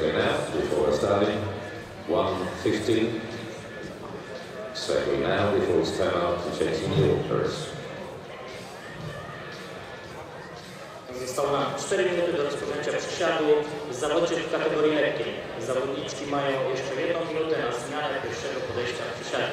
Stepping out before starting, 1:15. Stepping out before time out to changing the orders. Zostało nam 4 minuty do rozpoczęcia przysiadu w zawodzie w kategorii lekkiej. Zawodniczki mają jeszcze 1 minutę na zmianę pierwszego podejścia w przysiadzie.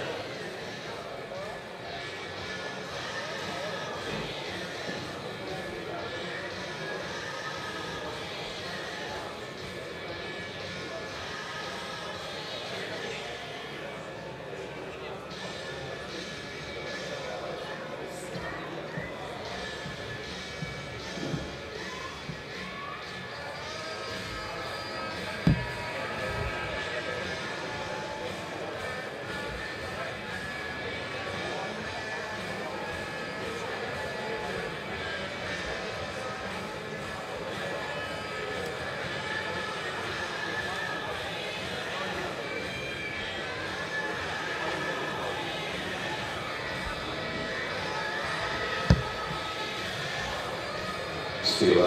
Still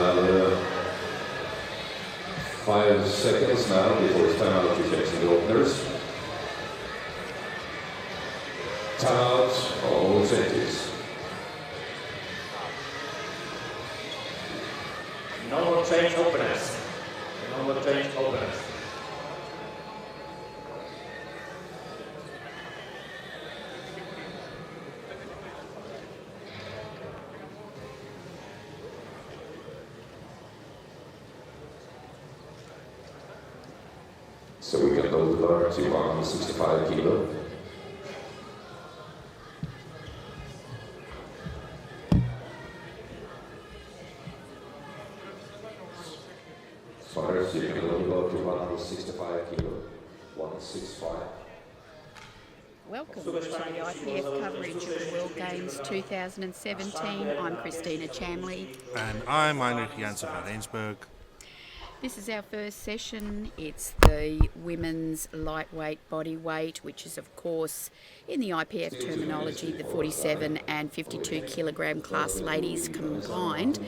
5 seconds now before it's time out to change the openers. Time out, all changes. No more change openers. No more change openers. So we can load the bar to 165 kilo. First, you can load the bar to 165 kilo. 165. Welcome to the IPF coverage of the World Games 2017. I'm Christina Chamley. And I'm Heinrich van Rensburg. This is our first session. It's the women's lightweight body weight, which is of course in the IPF terminology the 47 and 52 kilogram class ladies combined,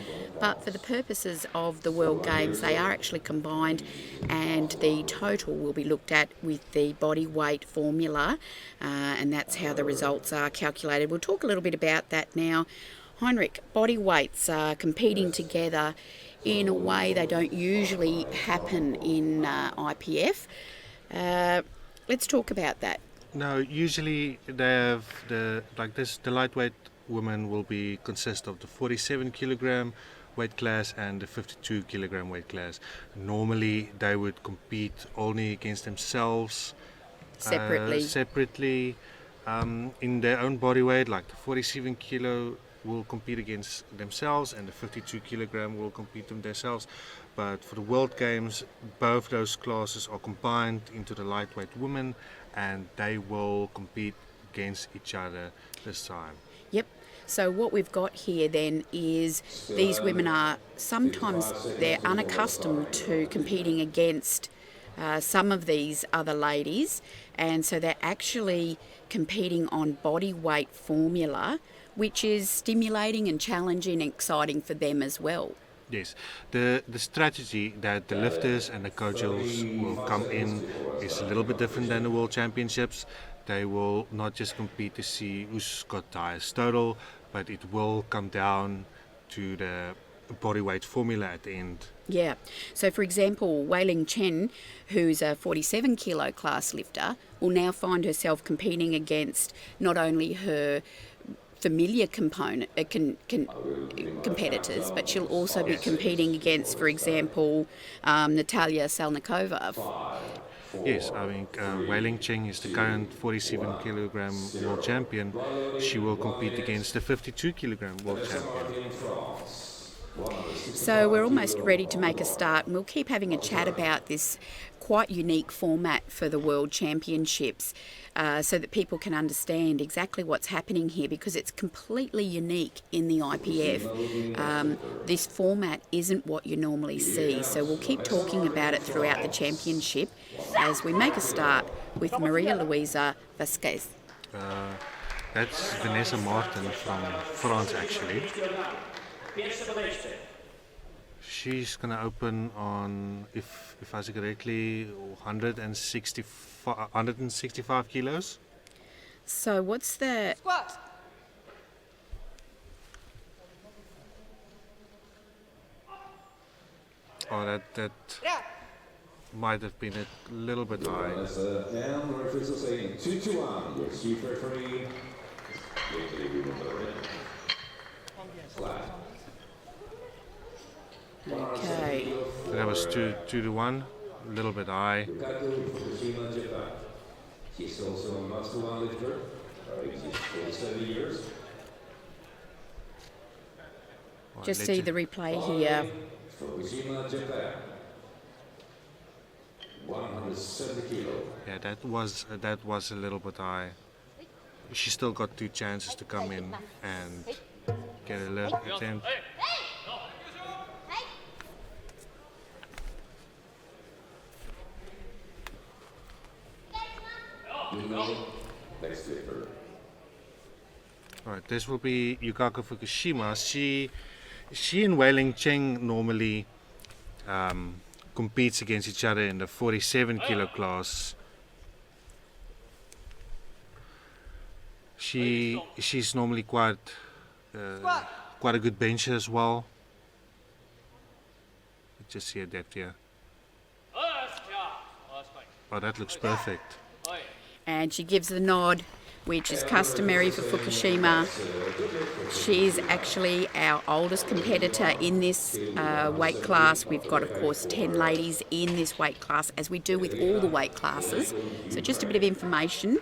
but for the purposes of the World Games they are actually combined, and the total will be looked at with the body weight formula, and that's how the results are calculated. We'll talk a little bit about that now. Heinrich, body weights are competing together in a way they don't usually happen in IPF. Let's talk about that. No, usually they have the lightweight women will consist of the 47 kilogram weight class and the 52 kilogram weight class. Normally they would compete only against themselves separately in their own body weight, like the 47 kilo will compete against themselves and the 52 kilogram will compete themselves. But for the World Games, both those classes are combined into the lightweight women and they will compete against each other this time. Yep. So what we've got here then is these women are sometimes they're unaccustomed to competing against some of these other ladies, and so they're actually competing on body weight formula, which is stimulating and challenging and exciting for them as well. Yes, the strategy that the lifters and the coaches will come in is a little bit different than the World Championships. They will not just compete to see who's got the highest total, but it will come down to the body weight formula at the end. Yeah, so for example, Wei-Ling Chen, who's a 47 kilo class lifter, will now find herself competing against not only her familiar competitors, but she'll also be competing against, for example, Natalia Selmak. Yes, I mean, Wei-Ling Ching is the current 47 kilogram world champion. She will compete against the 52 kilogram world champion. So we're almost ready to make a start, and we'll keep having a chat about this quite unique format for the World Championships, so that people can understand exactly what's happening here, because it's completely unique in the IPF. This format isn't what you normally see, so we'll keep talking about it throughout the championship as we make a start with Maria Luiza Vasquez. That's Vanessa Martin from France, actually. She's gonna open on, if I say correctly, 165 kilos. So what's the... Squat. Oh, that Yeah. might have been a little bit high. And the referees are saying 2-1. Your chief referee. Flat. Okay. That was 2-1, a little bit high. Yukako Fukushima, Japan. She's also a master one lifter. Her age is 47 years. Right, Just let's see the replay here. Fukushima, Japan. 170 kilo. Yeah, that was a little bit high. She still got 2 chances to come in and get a little attempt. Next lifter. Alright, this will be Yukako Fukushima. She and Wei Ching normally competes against each other in the 47 kilo class. She's normally quite a good bencher as well. Just see her depth here. Oh, that looks perfect. And she gives the nod, which is customary for Fukushima. She's actually our oldest competitor in this weight class. We've got, of course, 10 ladies in this weight class, as we do with all the weight classes. So just a bit of information.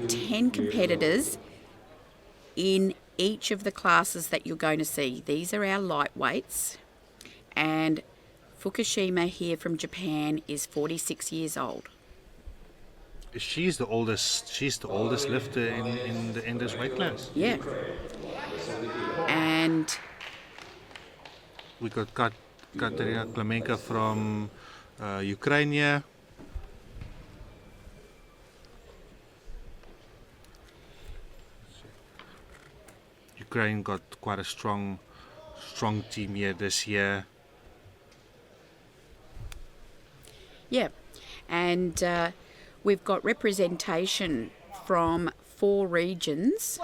10 competitors in each of the classes that you're going to see. These are our lightweights. And Fukushima here from Japan is 46 years old. She's the oldest lifter in this weight class. Yeah. And We got Katarina Klamenka from Ukraine here. Ukraine got quite a strong team here this year. yeah, and we've got representation from 4 regions.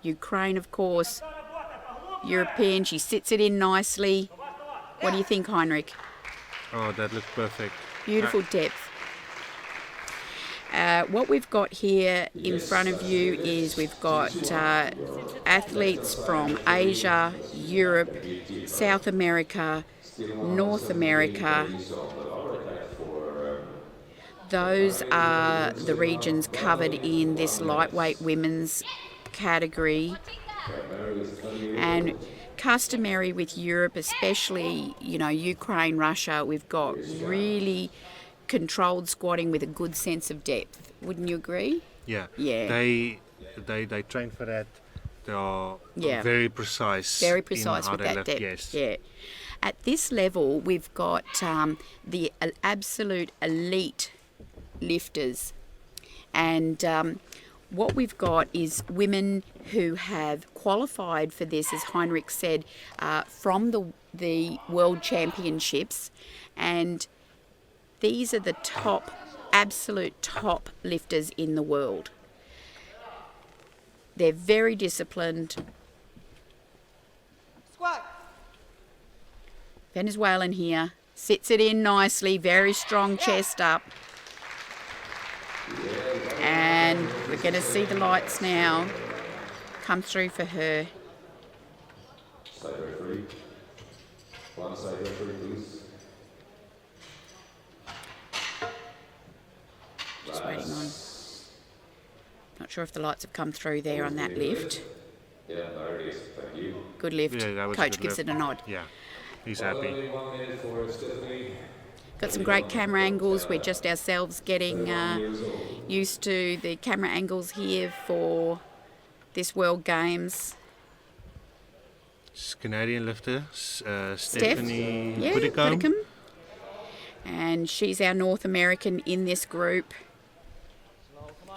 Ukraine, of course, European. She sits it in nicely. What do you think, Heinrich? Oh, that looks perfect. Beautiful depth. What we've got here in front of you is we've got athletes from Asia, Europe, South America, North America. Those are the regions covered in this lightweight women's category. And customary with Europe, especially, Ukraine, Russia, we've got really controlled squatting with a good sense of depth. Wouldn't you agree? Yeah. Yeah. They train for that. They are very precise. Very precise in how with they that lift. depth. Yes. Yeah. At this level, we've got the absolute elite lifters. And what we've got is women who have qualified for this, as Heinrich said, from the World Championships. And these are the absolute top lifters in the world. They're very disciplined. Squat. Venezuelan here, sits it in nicely, very strong chest up. And we're going to see the lights now come through for her. Side referee. One side referee, please. Just waiting on. Not sure if the lights have come through there on that lift. Yeah, there it is. Thank you. Good lift. Yeah, that was a Coach good gives lift. it a nod. Yeah, he's happy. Only 1 minute for Stephanie. Got some great camera angles. We're just ourselves getting used to the camera angles here for this World Games. Canadian lifter, Stephanie Yeah, Whitcomb. Whitcomb. And she's our North American in this group.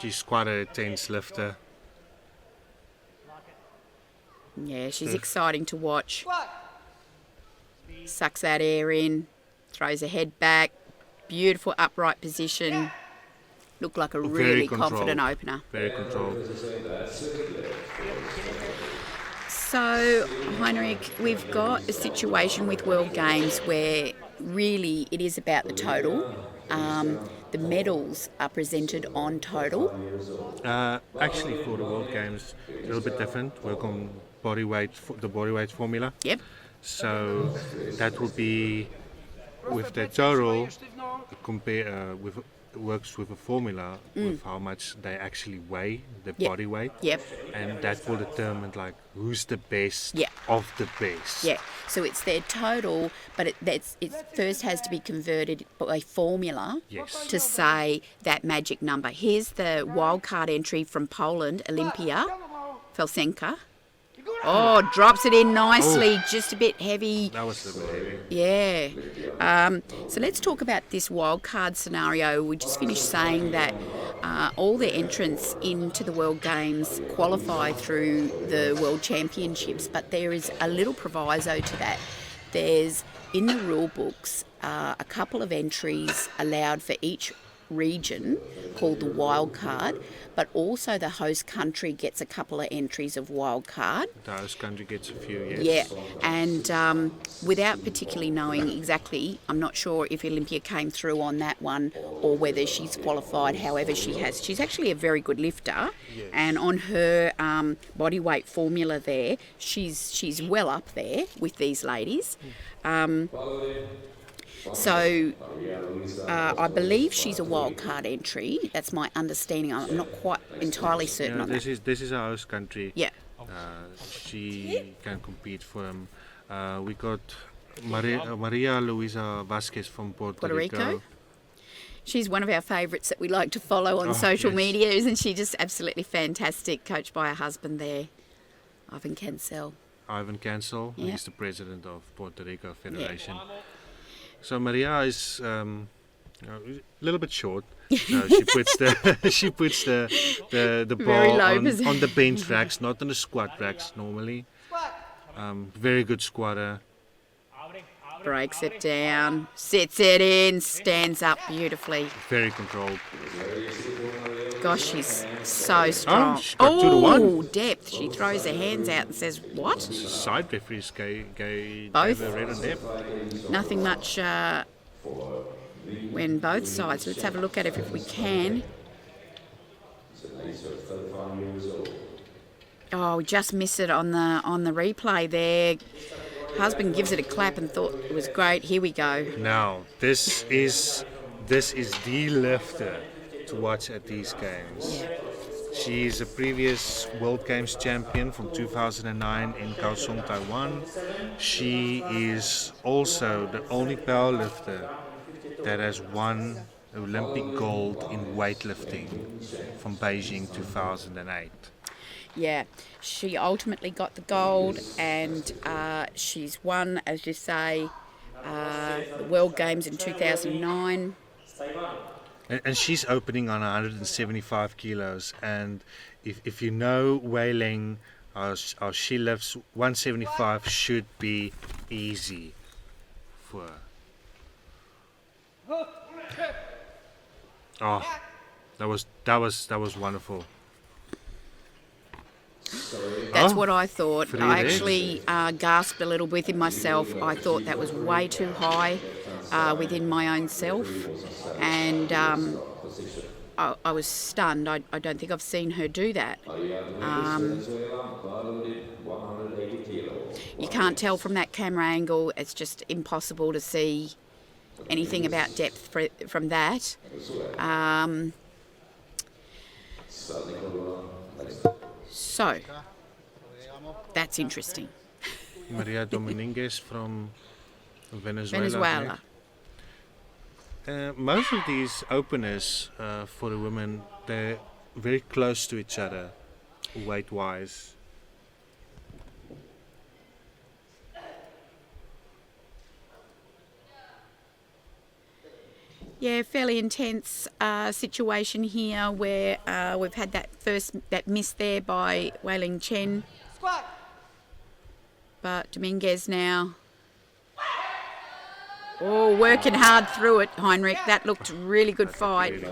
She's quite a tense lifter. Yeah, she's exciting to watch. Squat. sucks that air in, throws her head back, beautiful upright position. Looked like a really confident opener. Very controlled. So, Heinrich, we've got a situation with World Games where really it is about the total. The medals are presented on total. Actually, for the World Games, a little bit different. Work on body weight, the body weight formula. Yep. So that will be with the total works with a formula with how much they actually weigh the body weight. Yep. And that will determine like who's the best Yeah. of the best. Yeah, so it's their total, but it first has to be converted by formula Yes. to say that magic number. Here's the wildcard entry from Poland, Olympia, Felsenka. Oh, drops it in nicely, just a bit heavy. That was a little bit heavy. Yeah. So let's talk about this wildcard scenario. We just finished saying that all the entrants into the World Games qualify through the World Championships, but there is a little proviso to that. There's, in the rule books, a couple of entries allowed for each region called the wild card, but also the host country gets a couple of entries of wild card. The host country gets a few, yes. Yeah, and without particularly knowing exactly, I'm not sure if Olympia came through on that one or whether she's qualified. However, she has. She's actually a very good lifter, Yes. and on her body weight formula there, she's well up there with these ladies. So I believe she's a wild card entry. That's my understanding. I'm not quite entirely certain on that. This is our host country. Yeah. She can compete for them. We got Maria Luiza Vasquez from Puerto Rico. She's one of our favourites that we like to follow on social media, isn't she? Just absolutely fantastic, coached by her husband there, Ivan Cancel. Ivan Cancel, Yeah. he's the president of Puerto Rico Federation. So Maria is a little bit short. So she puts the Very ball low on the bench racks, not on the squat racks normally. Very good squatter. Breaks it down, sets it in, stands up beautifully. Very controlled. Gosh, she's so strong. She got 2-1. Depth. She throws her hands out and says, what? Side referees gave Both? a red on depth. Nothing much when both sides. Let's have a look at it if we can. Oh, we just missed it on the replay there. Husband gives it a clap and thought it was great. Here we go. Now, this is the lifter to watch at these games. Yeah. She is a previous World Games champion from 2009 in Kaohsiung, Taiwan. She is also the only powerlifter that has won Olympic gold in weightlifting from Beijing 2008. Yeah, she ultimately got the gold, and she's won, as you say, the World Games in 2009. And she's opening on 175 kilos, and if you know Wei Ling, how she lifts, 175 should be easy for her. Oh, that was wonderful. That's what I thought. Three I legs. actually gasped a little within myself. I thought that was way too high within my own self, and I was stunned. I don't think I've seen her do that. You can't tell from that camera angle. It's just impossible to see anything about depth from that. So, that's interesting. Maria Dominguez from Venezuela. Venezuela. Most of these openers for the women, they're very close to each other, weight-wise. Yeah, fairly intense situation here where we've had that miss there by Wei Ling Chen. But Dominguez now Oh, working hard through it, Heinrich. That looked a really good fight.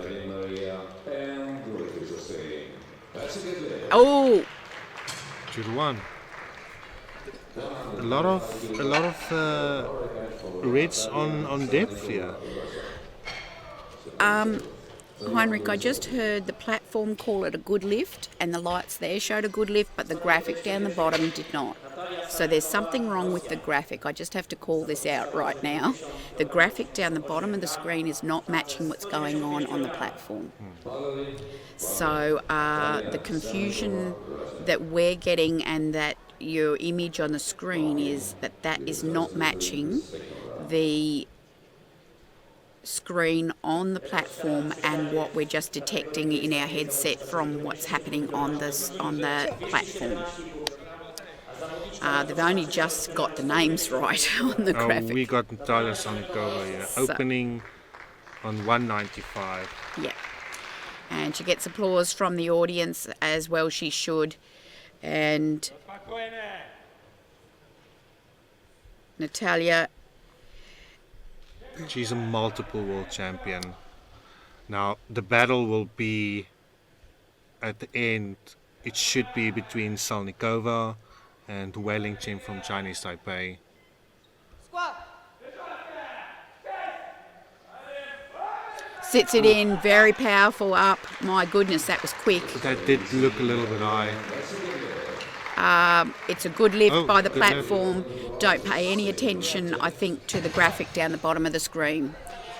Oh, 2-1. A lot of reds on depth here. Heinrich, I just heard the platform call it a good lift, and the lights there showed a good lift, but the graphic down the bottom did not. So there's something wrong with the graphic. I just have to call this out right now. The graphic down the bottom of the screen is not matching what's going on the platform. So the confusion that we're getting and that your image on the screen is that is not matching the screen on the platform and what we're just detecting in our headset from what's happening on the platform. They've only just got the names right on the graphic. We got Natalia Selmak here, opening on 195. Yeah, and she gets applause from the audience as well. She should. And Natalia, she's a multiple world champion. Now the battle will be at the end. It should be between Selnikova and Wailing Chen from Chinese Taipei. sits it in, very powerful up. My goodness, that was quick. That did look a little bit high. It's a good lift by the good platform. Don't pay any attention, I think, to the graphic down the bottom of the screen.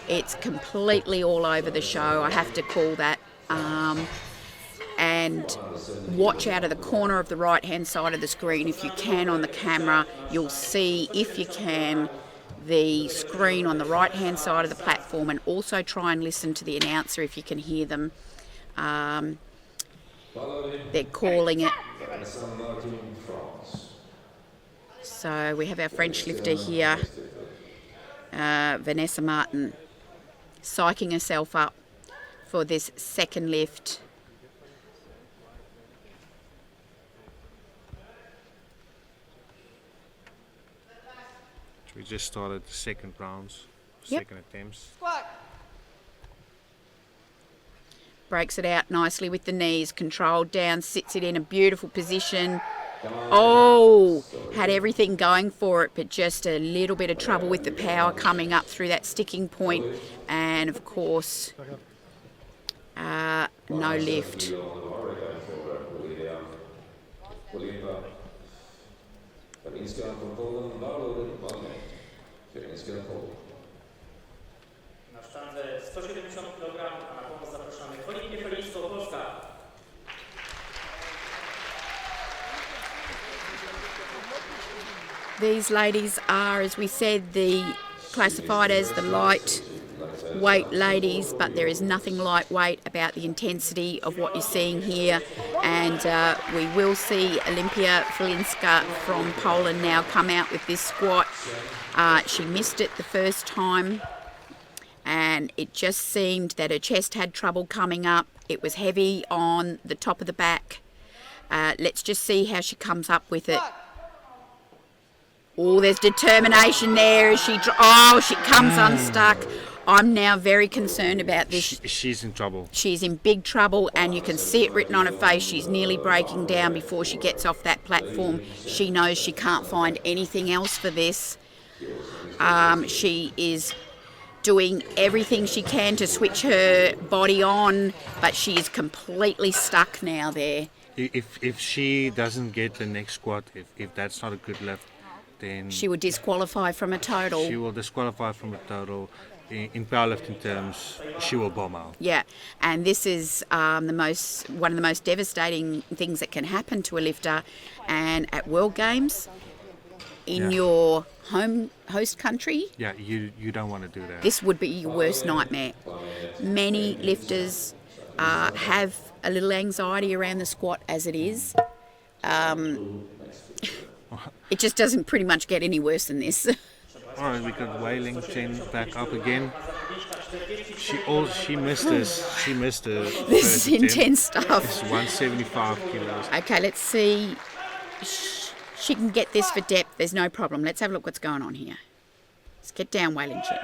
It's completely all over the show, I have to call that. And watch out of the corner of the right-hand side of the screen. If you can on the camera, you'll see, if you can, the screen on the right-hand side of the platform, and also try and listen to the announcer if you can hear them. They're calling it. So we have our French lifter here, Vanessa Martin, psyching herself up for this second lift. We just started the second rounds, Yep. second attempts. Breaks it out nicely with the knees, controlled down, sits it in a beautiful position. Oh, had everything going for it, but just a little bit of trouble with the power coming up through that sticking point. And of course, no lift. Na sztandze 170 kg, a na pomoc zapraszamy Olimpię Polska. These ladies are, as we said, classified as the lightweight ladies, but there is nothing lightweight about the intensity of what you're seeing here. And we will see Olympia Olinska from Poland now come out with this squat. She missed it the first time, and it just seemed that her chest had trouble coming up. It was heavy on the top of the back. Let's just see how she comes up with it. Oh, there's determination there as she comes unstuck. I'm now very concerned about this. She's in trouble. She's in big trouble, and you can see it written on her face. She's nearly breaking down before she gets off that platform. She knows she can't find anything else for this. She is doing everything she can to switch her body on, but she is completely stuck now there. If she doesn't get the next squat, if that's not a good lift, then She would disqualify from a total. she will disqualify from a total. In powerlifting terms, she will bomb out. Yeah, and this is one of the most devastating things that can happen to a lifter. And at World Games, in your host country, You don't want to do that. this would be your worst nightmare. Many lifters have a little anxiety around the squat as it is. It just doesn't pretty much get any worse than this. All right, we got Wailing Chen back up again. She missed this. She missed the This first is attempt. intense stuff. It's 175 kilos. Okay, let's see. She can get this for depth. There's no problem. Let's have a look what's going on here. Let's get down, Wailing Ching.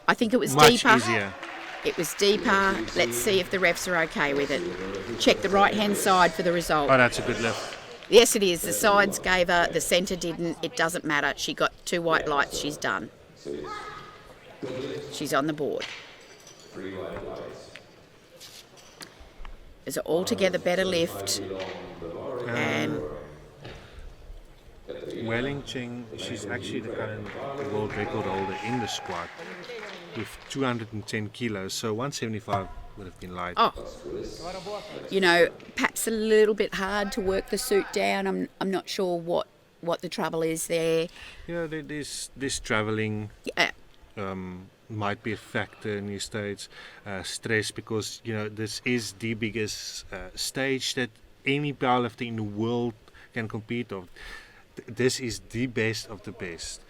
I think it was Much deeper. easier. It was deeper. Let's see if the refs are okay with it. Check the right-hand side for the result. Oh, that's a good lift. Yes, it is. The sides gave her, the centre didn't. It doesn't matter. She got 2 white lights. She's done. She's on the board. It's an altogether better lift. And Wailing Ching, she's actually the current world record holder in the squat with 210 kilos, so 175 would have been light. oh, you know, perhaps a little bit hard to work the suit down. I'm not sure what the trouble is there. Yeah, this traveling Yeah, might be a factor in these states. Stress, because this is the biggest stage that any powerlifter in the world can compete on. This is the best of the best.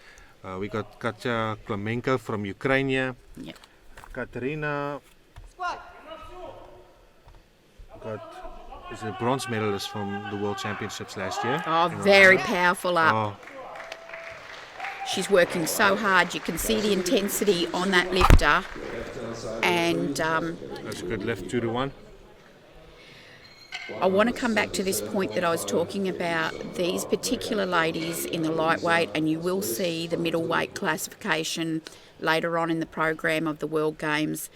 We got Katya Klamenko from Ukraine. yeah. Katarina is a bronze medalist from the World Championships last year. Oh, in very Olympia. powerful up. Oh, She's working so hard. You can see the intensity on that lifter. And that's a good lift, 2-1. I want to come back to this point that I was talking about. These particular ladies in the lightweight, and you will see the middleweight classification later on in the program of the World Games.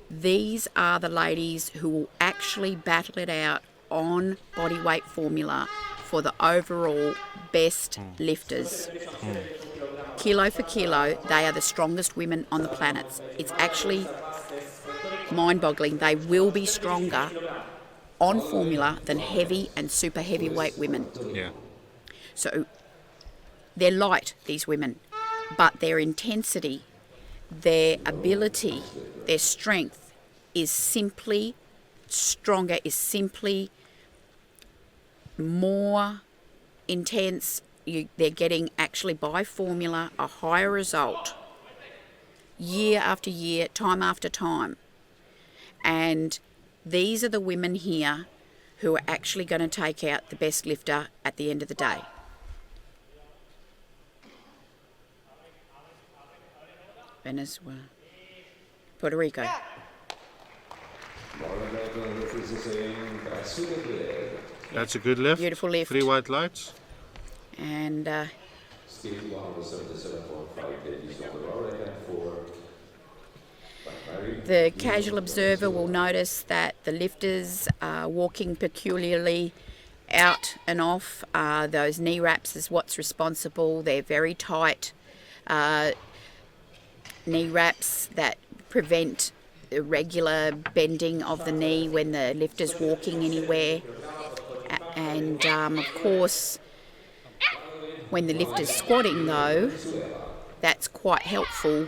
These are the ladies who will actually battle it out on bodyweight formula for the overall best lifters. Kilo for kilo, they are the strongest women on the planet. It's actually mind-boggling. They will be stronger on formula than heavy and super heavyweight women. Yeah. So they're light, these women, but their intensity, their ability, their strength is simply stronger, is simply more intense. They're getting actually by formula a higher result year after year, time after time. And these are the women here who are actually going to take out the best lifter at the end of the day. Venezuela. Puerto Rico. That's a good lift. Beautiful lift. 3 white lights. And the casual observer will notice that the lifters are walking peculiarly out and off. Those knee wraps is what's responsible. They're very tight knee wraps that prevent the regular bending of the knee when the lifter's walking anywhere. And of course, when the lifter's squatting though, that's quite helpful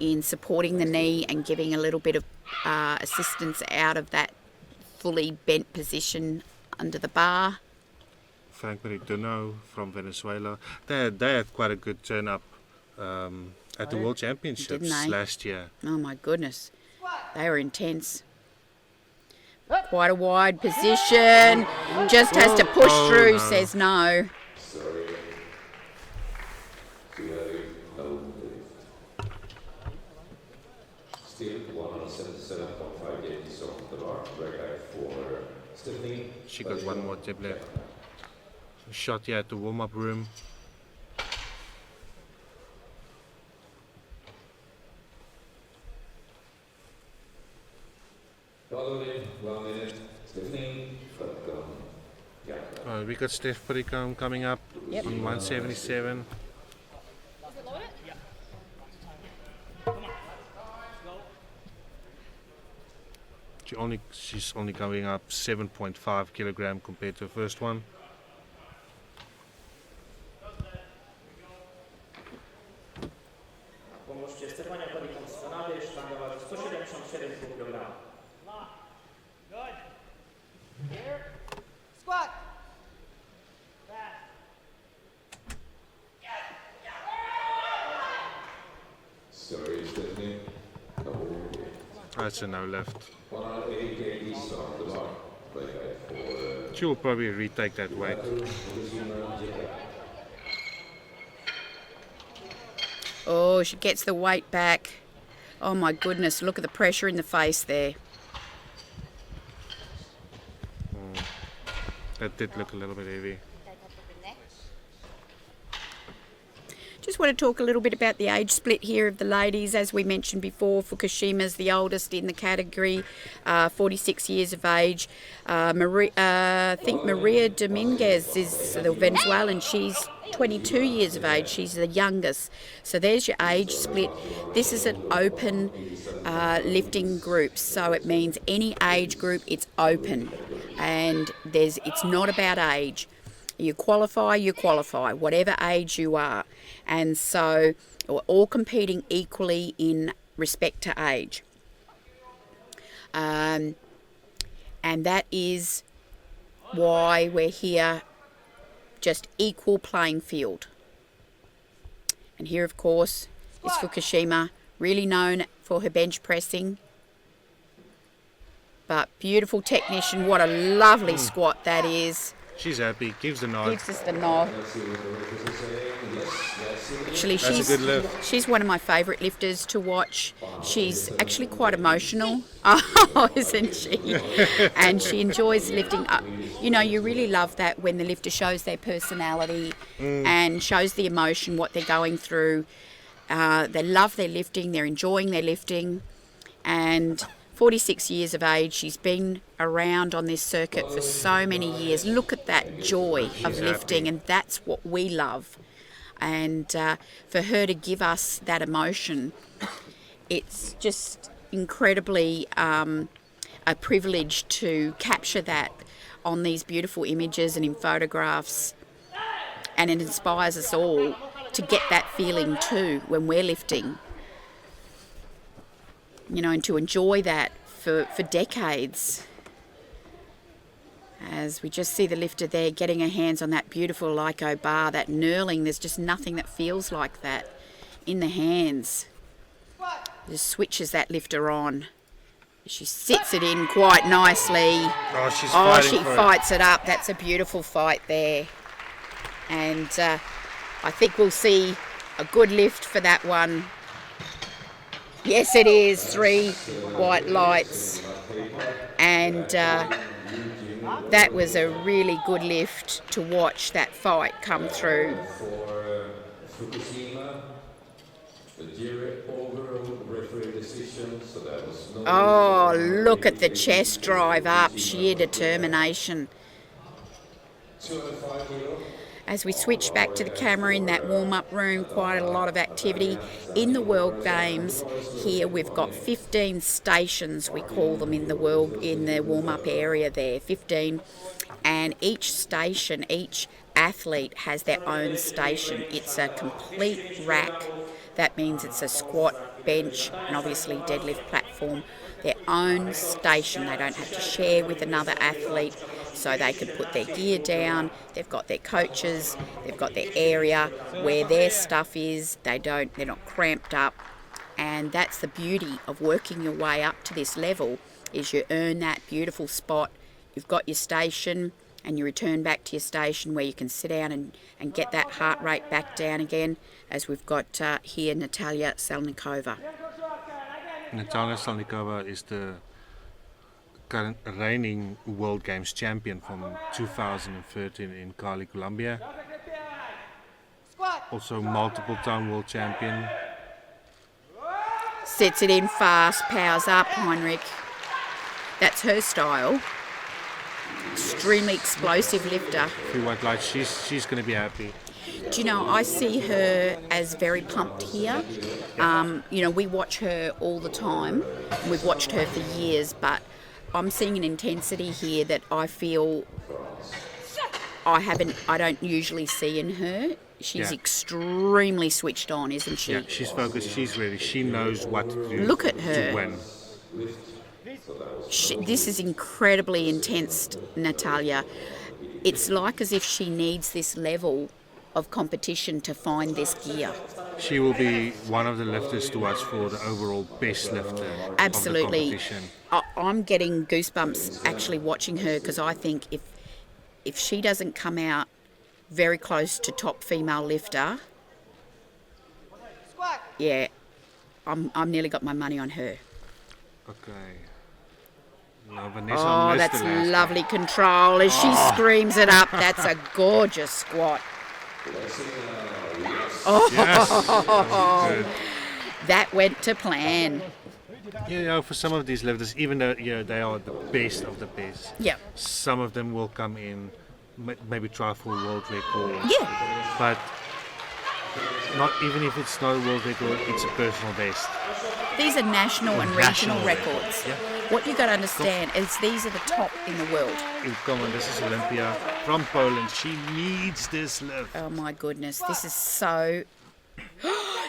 in supporting the knee and giving a little bit of assistance out of that fully bent position under the bar. Frank Meritono from Venezuela. They had quite a good turn up at the World Championships Didn't they? last year. Oh my goodness, they were intense. Quite a wide position, just has to push through, no. says no. She got one more tip left. Shot here at the warm-up room. We got Steph Pericom coming up Yep. on 177. She's only going up 7.5 kilogram compared to the first one. Pomóżcie sterowania koliką z Kanady, sztanga waży 177,5 kg. Squat. Sorry, Stephanie. That's a no left. She will probably retake that weight. Oh, she gets the weight back. Oh my goodness, look at the pressure in the face there. That did look a little bit heavy. Just want to talk a little bit about the age split here of the ladies. As we mentioned before, Fukushima's the oldest in the category, 46 years of age. I think Maria Dominguez is the Venezuelan. She's 22 years of age. She's the youngest. So there's your age split. This is an open lifting group, so it means any age group, it's open, and it's not about age. You qualify, whatever age you are. And so we're all competing equally in respect to age. And that is why we're here, just equal playing field. And here, of course, is Fukushima, really known for her bench pressing. But beautiful technician, what a lovely squat that is. She's happy, gives the nod. Gives us the nod. Actually, she's one of my favourite lifters to watch. She's actually quite emotional, isn't she? And she enjoys lifting up. You know, you really love that when the lifter shows their personality and shows the emotion, what they're going through. They love their lifting, they're enjoying their lifting. And 46 years of age, she's been around on this circuit for so many years. Look at that joy of lifting, and that's what we love. And for her to give us that emotion, it's just incredibly a privilege to capture that on these beautiful images and in photographs. And it inspires us all to get that feeling too when we're lifting. You know, and to enjoy that for decades. As we just see the lifter there getting her hands on that beautiful Lyco bar, that knurling, there's just nothing that feels like that in the hands. Just switches that lifter on. She sits it in quite nicely. She fights it up. That's a beautiful fight there. And I think we'll see a good lift for that one. Yes, it is. 3 white lights. And that was a really good lift to watch that fight come through. Oh, look at the chest drive up. Sheer determination. As we switch back to the camera in that warm-up room, quite a lot of activity. In the World Games here, we've got 15 stations, we call them, in the warm-up area there, 15. And each station, each athlete has their own station. It's a complete rack. That means it's a squat, bench, and obviously deadlift platform. Their own station. They don't have to share with another athlete. So they can put their gear down, they've got their coaches, they've got their area where their stuff is, they're not cramped up. And that's the beauty of working your way up to this level, is you earn that beautiful spot, you've got your station, and you return back to your station where you can sit down and get that heart rate back down again, as we've got here Natalia Selmak. Natalia Selmak is the current reigning World Games champion from 2013 in Cali, Colombia. Also multiple time world champion. Sets it in fast, powers up, Heinrich. That's her style. Extremely explosive lifter. Few white lights, she's going to be happy. Do you know, I see her as very pumped here. You know, we watch her all the time. We've watched her for years, but I'm seeing an intensity here that I feel I don't usually see in her. She's extremely switched on, isn't she? Yeah, she's focused, she's ready, she knows what to do. Look at her. To win. This is incredibly intense, Natalia. It's like as if she needs this level of competition to find this gear. She will be one of the lifters to watch for the overall best lifter. Absolutely. Of the competition. I'm getting goosebumps actually watching her, because I think if she doesn't come out very close to top female lifter, Yeah, I'm nearly got my money on her. Okay. No, Vanessa Oh, missed that's the last lovely control as she screams it up. That's a gorgeous squat. one. Yes. Good. That went to plan. Yeah, for some of these lifters, even though they are the best of the best, Yeah. some of them will come in, maybe try for a world record. Yeah. But not even if it's not a world record, it's a personal best. These are national and regional records. Yeah. What you got to understand is these are the top in the world. Come on, this is Olympia from Poland. She needs this lift. Oh my goodness, this is so...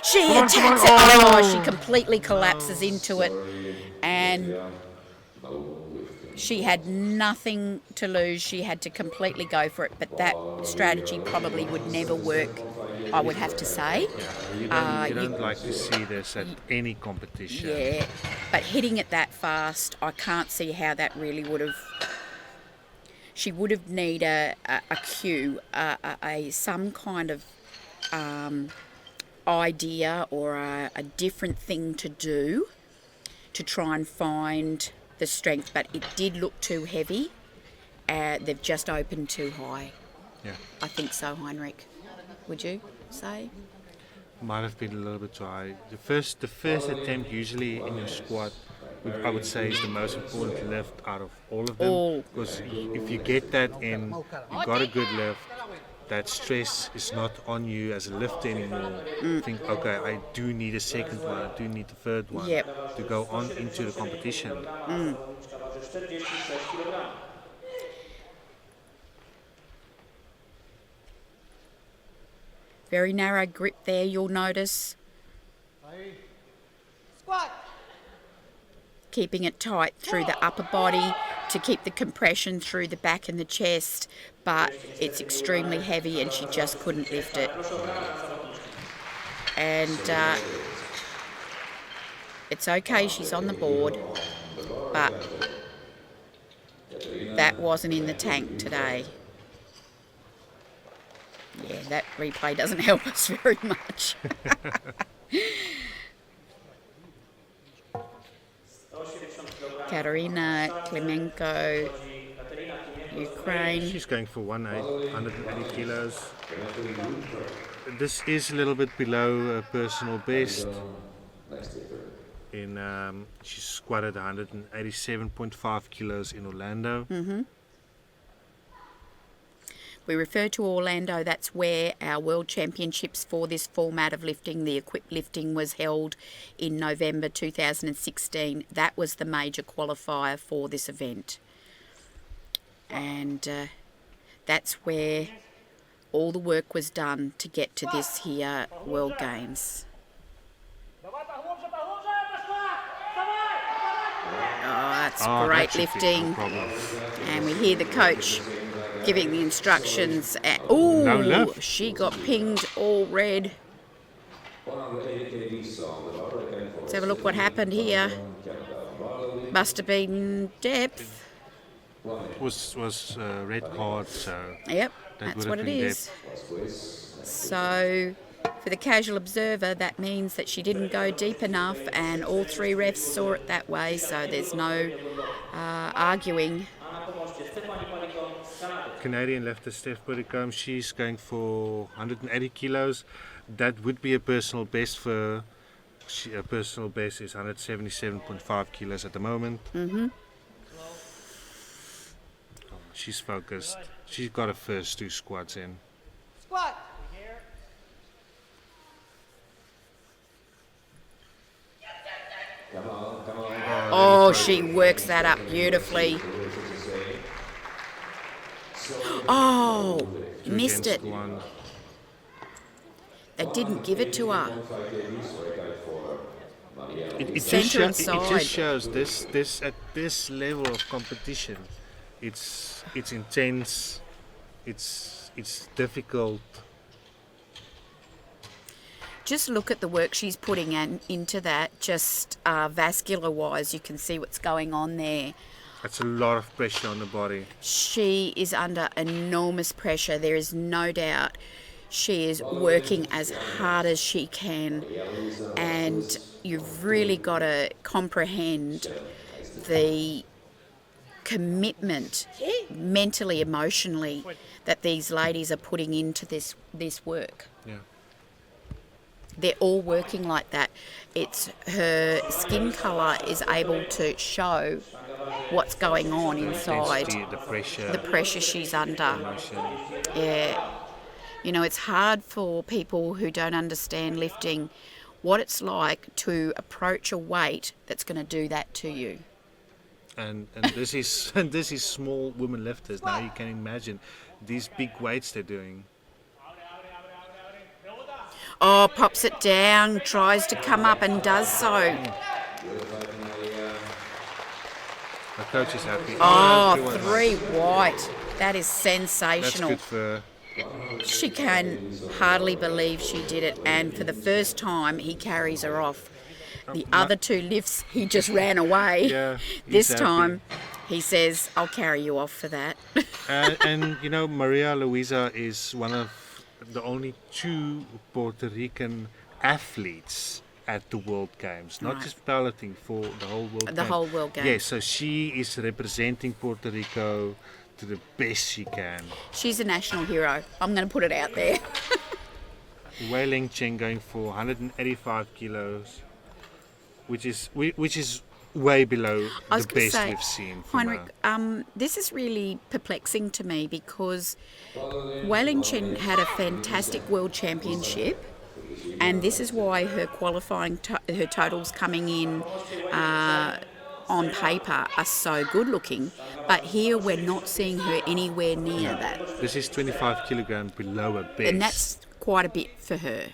She Come on, attacks come on. it. Oh. Oh, she completely collapses into it. And she had nothing to lose. She had to completely go for it. But that strategy probably would never work, I would have to say. You don't like to see this at any competition. Yeah, but hitting it that fast, I can't see how that really would have... She would have needed a cue, some kind of idea or a different thing to do to try and find the strength. But it did look too heavy. They've just opened too high. Yeah. I think so, Heinrich. Would you say? Might have been a little bit dry. The first attempt usually in your squat, I would say, is the most important lift out of all of them. Because if you get that in, you got a good lift. That stress is not on you as a lifter anymore. You think, okay, I do need a second one, I do need the third one to go on into the competition. Very narrow grip there, you'll notice. Squat. Keeping it tight through the upper body to keep the compression through the back and the chest, but it's extremely heavy and she just couldn't lift it. And it's okay, she's on the board, but that wasn't in the tank today. Yeah, that replay doesn't help us very much. Katarina, Clinco, Ukraine. She's going for 180 kilos. This is a little bit below her personal best. She squatted 187.5 kilos in Orlando. We refer to Orlando, that's where our World Championships for this format of lifting, the equipped lifting, was held in November 2016. That was the major qualifier for this event. And that's where all the work was done to get to this here World Games. Oh, that's great lifting. And we hear the coach giving the instructions. Oh, she got pinged all red. Let's have a look what happened here. Must have been depth. It was a red card, so yep, that's what it is. So for the casual observer, that means that she didn't go deep enough, and all three refs saw it that way, so there's no arguing. Canadian lifter Steph Buricombe, she's going for 180 kilos. That would be a personal best for her. Her personal best is 177.5 kilos at the moment. She's focused. She's got her first two squats in. Squat. Oh, she works that up beautifully. Oh, missed it. One. They didn't give it to her. It Centre and just side. shows this at this level of competition. It's intense. It's difficult. Just look at the work she's putting into that. Just vascular-wise, you can see what's going on there. That's a lot of pressure on the body. She is under enormous pressure. There is no doubt. She is working as hard as she can, and you've really got to comprehend the commitment, mentally, emotionally, that these ladies are putting into this work. Yeah. They're all working like that. It's her skin colour is able to show what's going on inside. The pressure she's under. emotion. Yeah. You know, it's hard for people who don't understand lifting what it's like to approach a weight that's going to do that to you. And this is small women lifters. Now you can imagine these big weights they're doing. Oh, pops it down, tries to come up and does so. The coach is happy. Oh, everyone 3 white. That is That's sensational. good for. She can hardly believe she did it, and for the first time he carries her off. The other 2 lifts, he just ran away. Yeah, This he's happy. time he says, I'll carry you off for that. And you know, Maria Luiza is one of the only 2 Puerto Rican athletes at the World Games, not Right. just powerlifting, for the whole World Games. The whole World Games. Yeah, so she is representing Puerto Rico to the best she can. She's a national hero. I'm going to put it out there. Wei Ching going for 185 kilos, which is way below I was the going to best say, we've seen from Heinrich, her. this is really perplexing to me because Wei Chen had a fantastic world championship, and this is why her qualifying, her totals coming in on paper are so good looking. But here we're not seeing her anywhere near that, This is 25 kilograms below her best. and that's quite a bit for her.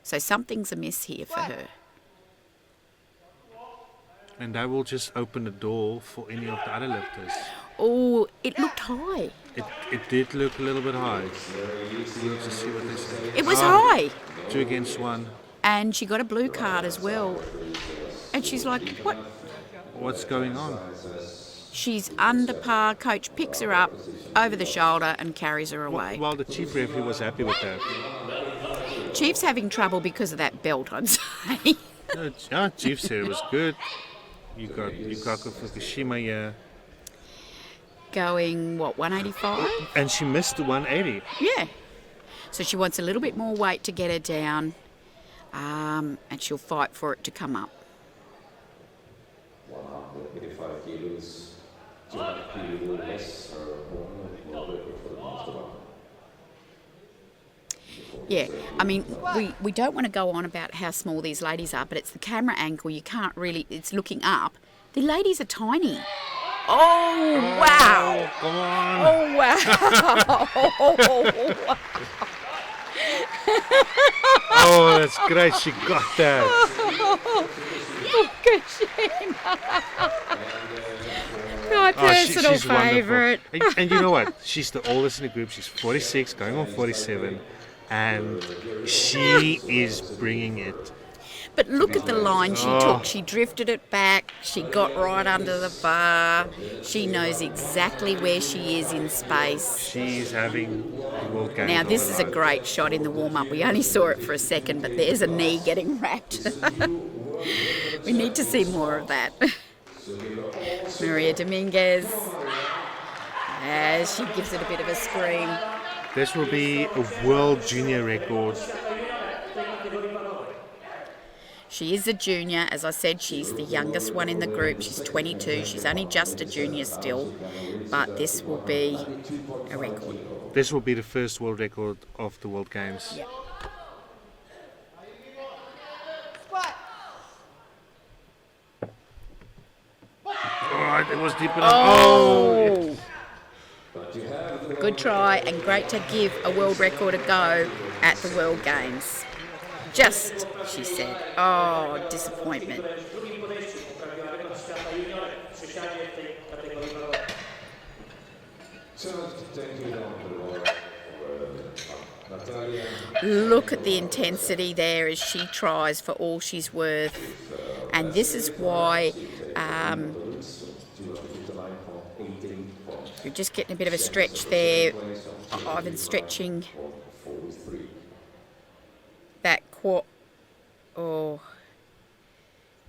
So something's amiss here for her. And that will just open the door for any of the other lifters. Oh, it looked high. It did look a little bit high. We'll just see what they say. It was high. 2 against 1. And she got a blue card as well. And she's like, what? What's going on? She's under par. Coach picks her up over the shoulder and carries her away. Well, the chief referee was happy with that. Chief's having trouble because of that belt, I'd say. Chief said it was good. You got Yukako Fukushima here. Going, 185? And she missed the 180. Yeah. So she wants a little bit more weight to get her down, and she'll fight for it to come up. 185 kilos, 200 kilos less or more record for the master one. Yeah, I mean, we don't want to go on about how small these ladies are, but it's the camera angle. You can't really, it's looking up. The ladies are tiny. Oh, wow. Come on. Oh, wow. Oh, that's great. She got that. My She's personal wonderful. favourite. And you know what? She's the oldest in the group. She's 46, going on 47. And she is bringing it. But look at the line she took. She drifted it back. She got right under the bar. She knows exactly where she is in space. She's having the World Games. Now, this is a great shot in the warm-up. We only saw it for a second, but there's a knee getting wrapped. We need to see more of that. Maria Dominguez, as she gives it a bit of a scream. This will be a world junior record. She is a junior. As I said, she's the youngest one in the group. She's 22. She's only just a junior still, but this will be a record. This will be the first world record of the World Games. Yeah. Alright, it was deep enough. Oh! Good try, and great to give a world record a go at the World Games. Just, she said. Oh, disappointment. Look at the intensity there as she tries for all she's worth. And this is why you're just getting a bit of a stretch there. Ivan's stretching. Oh,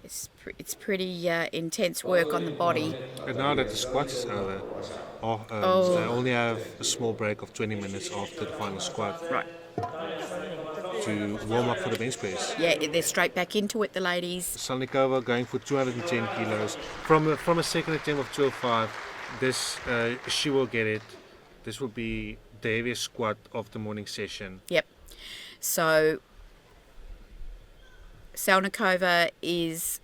it's pretty intense work on the body. And now that the squat is over, they only have a small break of 20 minutes after the final squat Right. to warm up for the bench press. Yeah, they're straight back into it, the ladies. Selnikova going for 210 kilos from a second attempt of 205. This she will get it. This will be the heaviest squat of the morning session. Yep. So Selnikova is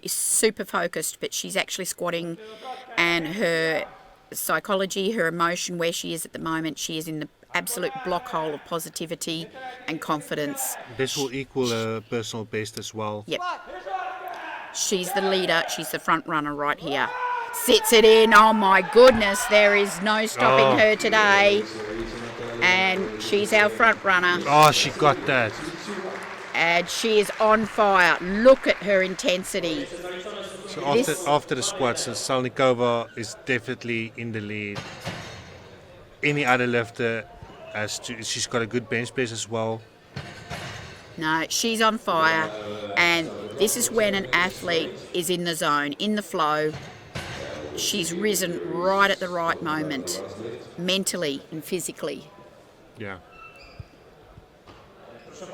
super focused, but she's actually squatting, and her psychology, her emotion, where she is at the moment, she is in the absolute block hole of positivity and confidence. This will equal a personal best as well. Yep. She's the leader. She's the front runner right here. Sits it in. Oh my goodness, there is no stopping her today. And she's our front runner. Oh, she got that. And she is on fire. Look at her intensity. So after the squats, Selnikova is definitely in the lead. Any other lifter she's got a good bench press as well. No, she's on fire. And this is when an athlete is in the zone, in the flow. She's risen right at the right moment, mentally and physically. Yeah. So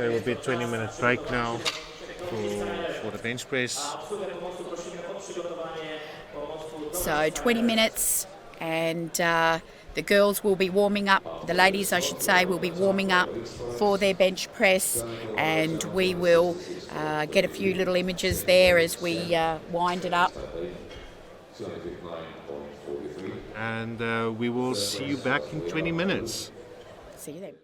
it will be a 20-minute break now for the bench press. So 20 minutes, and the girls will be warming up, the ladies I should say, will be warming up for their bench press, and we will get a few little images there as we wind it up. And we will see you back in 20 minutes. See you then.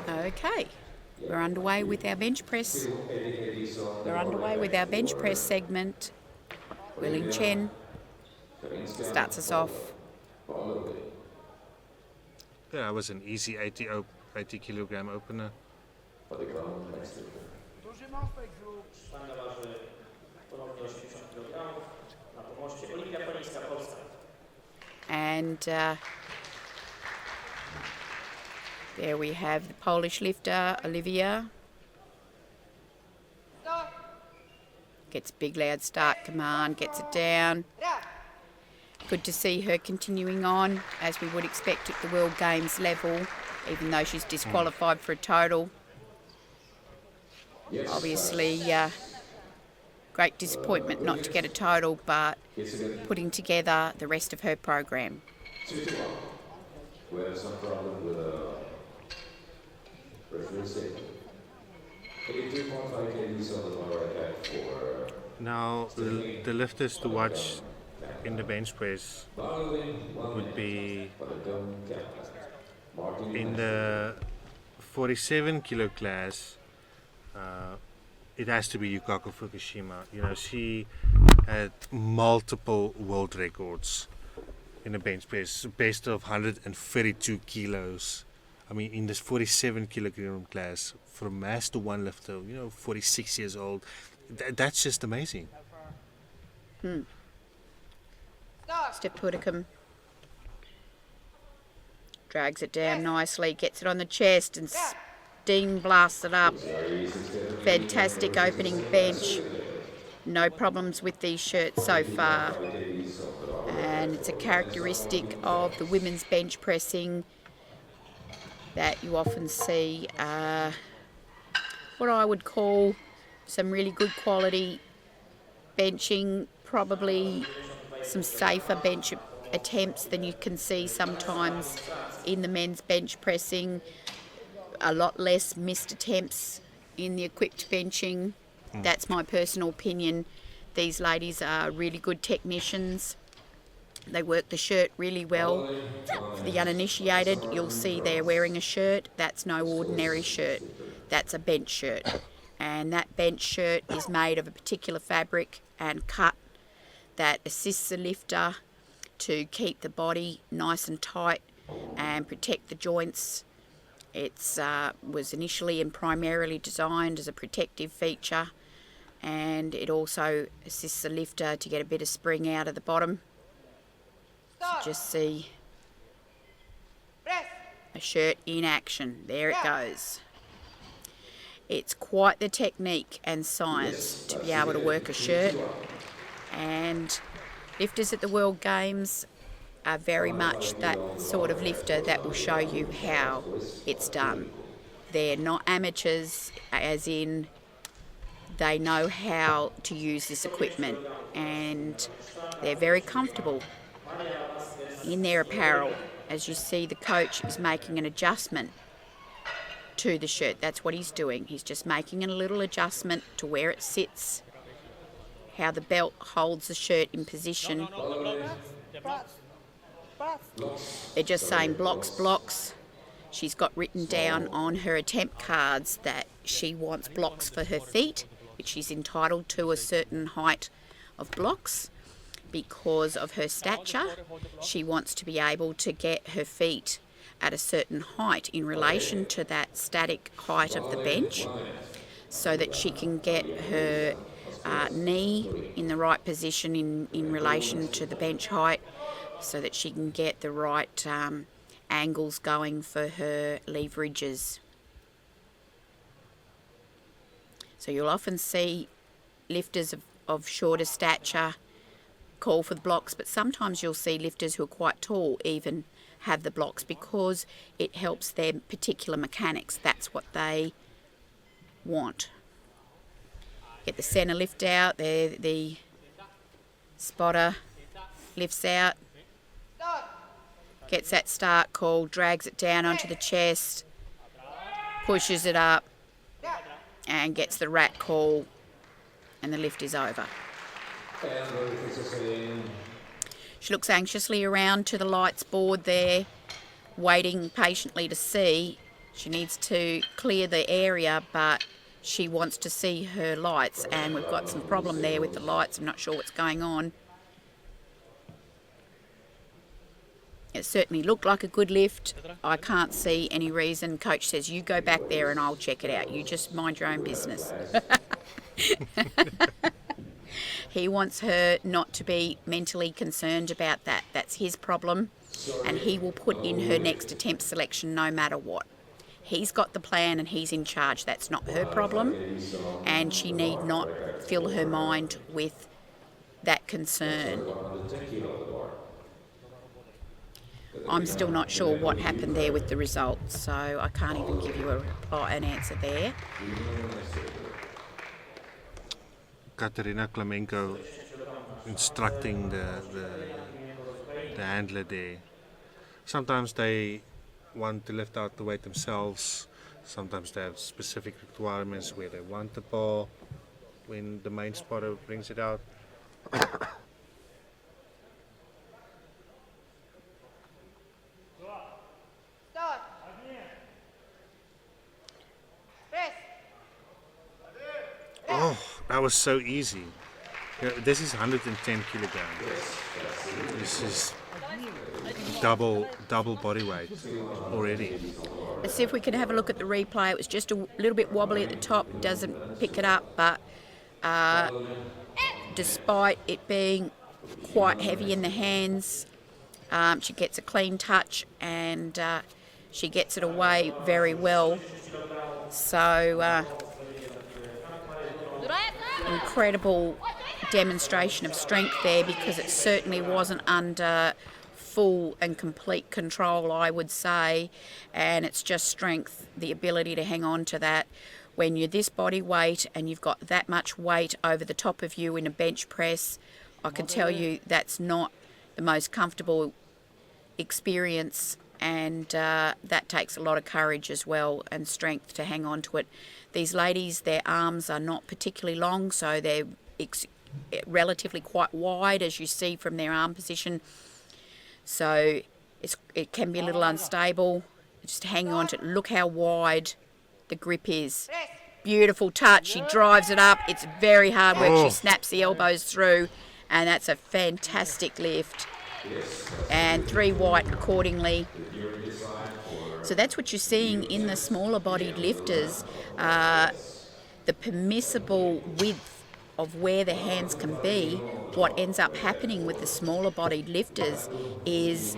Okay, we're underway with our bench press. We're underway with our bench press segment. Willing Chen starts us off. Yeah, it was an easy 80 kilogram opener. Sztanga waży ponownie 80 kg. Na pomoście Olympia, Olinska, Polska. And there we have the Polish lifter, Olivia. Gets a big loud start command, gets it down. Good to see her continuing on, as we would expect at the World Games level, even though she's disqualified for a total. Obviously, great disappointment not to get a total, but putting together the rest of her program. Now, the lifters to watch in the bench press would be in the 47 kilo class. It has to be Yukako Fukushima. You know, she had multiple world records in the bench press, best of 132 kilos. I mean, in this 47 kilogram class, from mass to one lifter, you know, 46 years old, that's just amazing. Step Puddicombe drags it down nicely, gets it on the chest and steam blasts it up. Fantastic opening bench. No problems with these shirts so far. And it's a characteristic of the women's bench pressing that you often see what I would call some really good quality benching, probably some safer bench attempts than you can see sometimes in the men's bench pressing. A lot less missed attempts in the equipped benching. That's my personal opinion. These ladies are really good technicians. They work the shirt really well. For the uninitiated, you'll see they're wearing a shirt. That's no ordinary shirt. That's a bench shirt. And that bench shirt is made of a particular fabric and cut that assists the lifter to keep the body nice and tight and protect the joints. It was initially and primarily designed as a protective feature, and it also assists the lifter to get a bit of spring out of the bottom. So just see a shirt in action. There it goes. It's quite the technique and science to be able to work a shirt, and lifters at the World Games are very much that sort of lifter that will show you how it's done. They're not amateurs, as in they know how to use this equipment, and they're very comfortable in their apparel. As you see, the coach is making an adjustment to the shirt. That's what he's doing. He's just making a little adjustment to where it sits, how the belt holds the shirt in position. They're just saying blocks, blocks. She's got written down on her attempt cards that she wants blocks for her feet, which she's entitled to a certain height of blocks because of her stature. She wants to be able to get her feet at a certain height in relation to that static height of the bench, so that she can get her knee in the right position in relation to the bench height, so that she can get the right angles going for her leverages. So you'll often see lifters of shorter stature call for the blocks, but sometimes you'll see lifters who are quite tall even have the blocks because it helps their particular mechanics. That's what they want. Get the centre lift out there, the spotter lifts out, gets that start call, drags it down onto the chest, pushes it up and gets the rat call, and the lift is over. She looks anxiously around to the lights board there, waiting patiently to see. She needs to clear the area, but she wants to see her lights, and we've got some problem there with the lights. I'm not sure what's going on. It certainly looked like a good lift. I can't see any reason. Coach says, you go back there and I'll check it out. You just mind your own business. He wants her not to be mentally concerned about that. That's his problem, and he will put in her next attempt selection no matter what. He's got the plan and he's in charge. That's not her problem, and she need not fill her mind with that concern. I'm still not sure what happened there with the results, so I can't even give you an answer there. Katarina Clemenco instructing the handler there. Sometimes they want to lift out the weight themselves. Sometimes they have specific requirements where they want the bar when the main spotter brings it out. Oh, that was so easy. This is 110 kilograms. This is double body weight already. Let's see if we can have a look at the replay. It was just a little bit wobbly at the top. Doesn't pick it up, but despite it being quite heavy in the hands, she gets a clean touch, and she gets it away very well. So incredible demonstration of strength there, because it certainly wasn't under full and complete control, I would say, and it's just strength, the ability to hang on to that. When you're this body weight and you've got that much weight over the top of you in a bench press, I can tell you that's not the most comfortable experience, and that takes a lot of courage as well and strength to hang on to it. These ladies, their arms are not particularly long, so they're relatively quite wide, as you see from their arm position. So it can be a little unstable. Just hang on to it. Look how wide the grip is. Beautiful touch. She drives it up. It's very hard work. She snaps the elbows through, and that's a fantastic lift. And 3 white accordingly. So that's what you're seeing in the smaller bodied lifters. The permissible width of where the hands can be. What ends up happening with the smaller bodied lifters is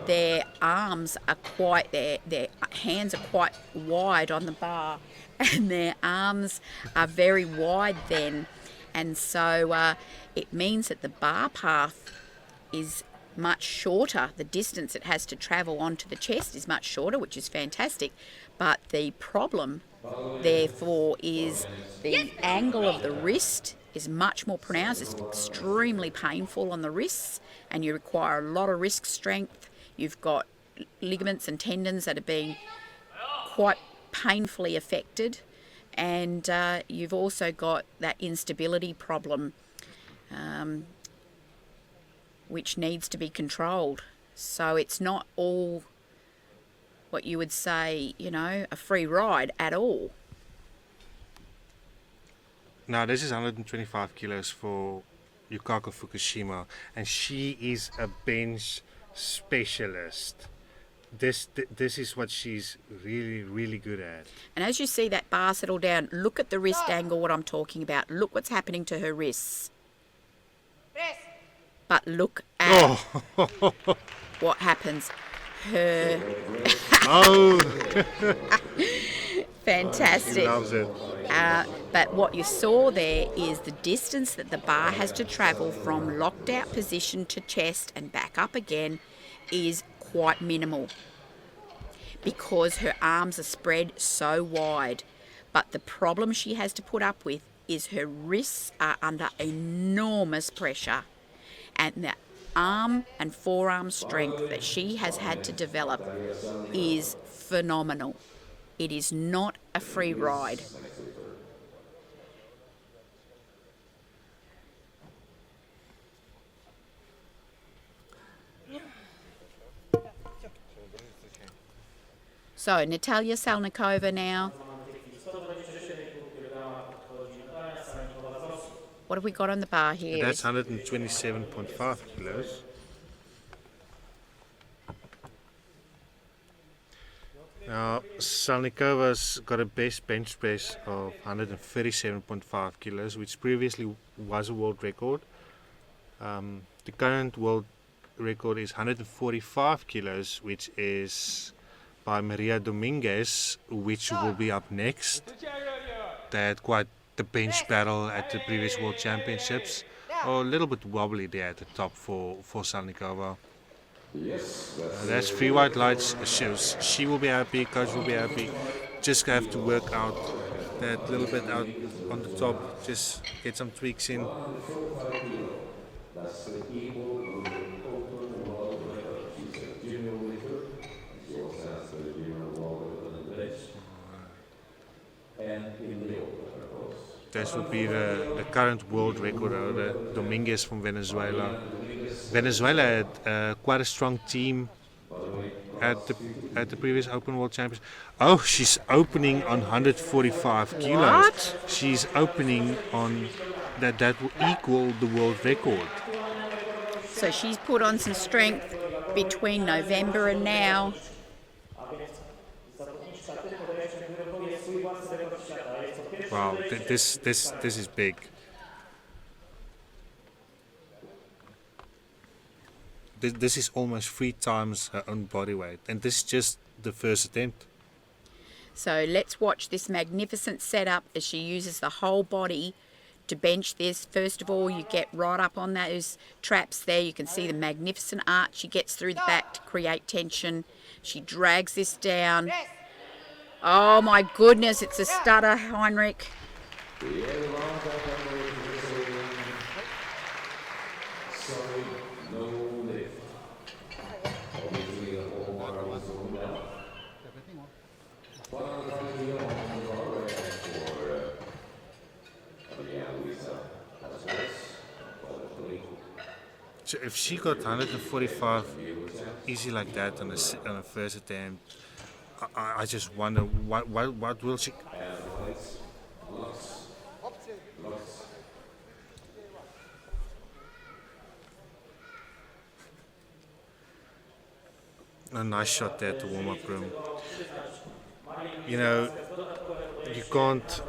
their arms are quite, their hands are quite wide on the bar, and their arms are very wide then. And so it means that the bar path is much shorter. The distance it has to travel onto the chest is much shorter, which is fantastic. But the problem, therefore, is the angle of the wrist is much more pronounced. It's extremely painful on the wrists, and you require a lot of wrist strength. You've got ligaments and tendons that are being quite painfully affected, and you've also got that instability problem, which needs to be controlled. So it's not all what you would say, you know, a free ride at all. Now this is 125 kilos for Yukako Fukushima, and she is a bench specialist. This is what she's really good at. And as you see that bar settle down, look at the wrist angle, what I'm talking about. Look what's happening to her wrists. But look at what happens. Her fantastic. She loves it. But what you saw there is the distance that the bar has to travel from locked out position to chest and back up again is quite minimal, because her arms are spread so wide. But the problem she has to put up with is her wrists are under enormous pressure, and the arm and forearm strength that she has had to develop is phenomenal. It is not a free ride. So Natalia Selmakova now. What have we got on the bar here? That's 127.5 kilos. Now, Salnikova's got a best bench press of 137.5 kilos, which previously was a world record. The current world record is 145 kilos, which is by Maria Dominguez, which will be up next. They had quite the bench battle at the previous World Championships. Oh, a little bit wobbly there at the top for Salnikova. That's 3 white lights. She will be happy, coach will be happy. Just have to work out that little bit out on the top, just get some tweaks in. This would be the current world record holder, Dominguez from Venezuela. Venezuela had quite a strong team at the previous Open World Champions. Oh, she's opening on 145 kilos. What? She's opening on that will equal the world record. So she's put on some strength between November and now. Wow, this is big. This is almost 3 times her own body weight, and this is just the first attempt. So let's watch this magnificent setup as she uses the whole body to bench this. First of all, you get right up on those traps there. You can see the magnificent arch she gets through the back to create tension. She drags this down. Oh my goodness, it's a stutter, Heinrich. So if she got 145 easy like that on a first attempt, I just wonder what will she. A nice shot there to warm up room. You know, you can't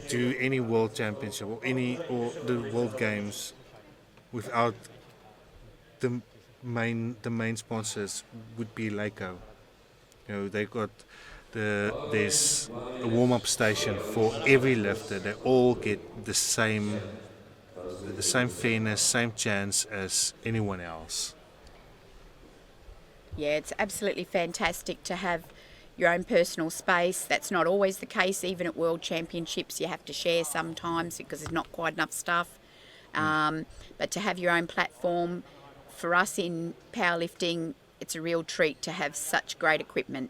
do any world championship or the world games without the main sponsors would be Leico. You know, they got there's a warm-up station for every lifter. They all get the same fairness, same chance as anyone else. Yeah, it's absolutely fantastic to have your own personal space. That's not always the case. Even at World Championships, you have to share sometimes because there's not quite enough stuff. But to have your own platform, for us in powerlifting, it's a real treat to have such great equipment.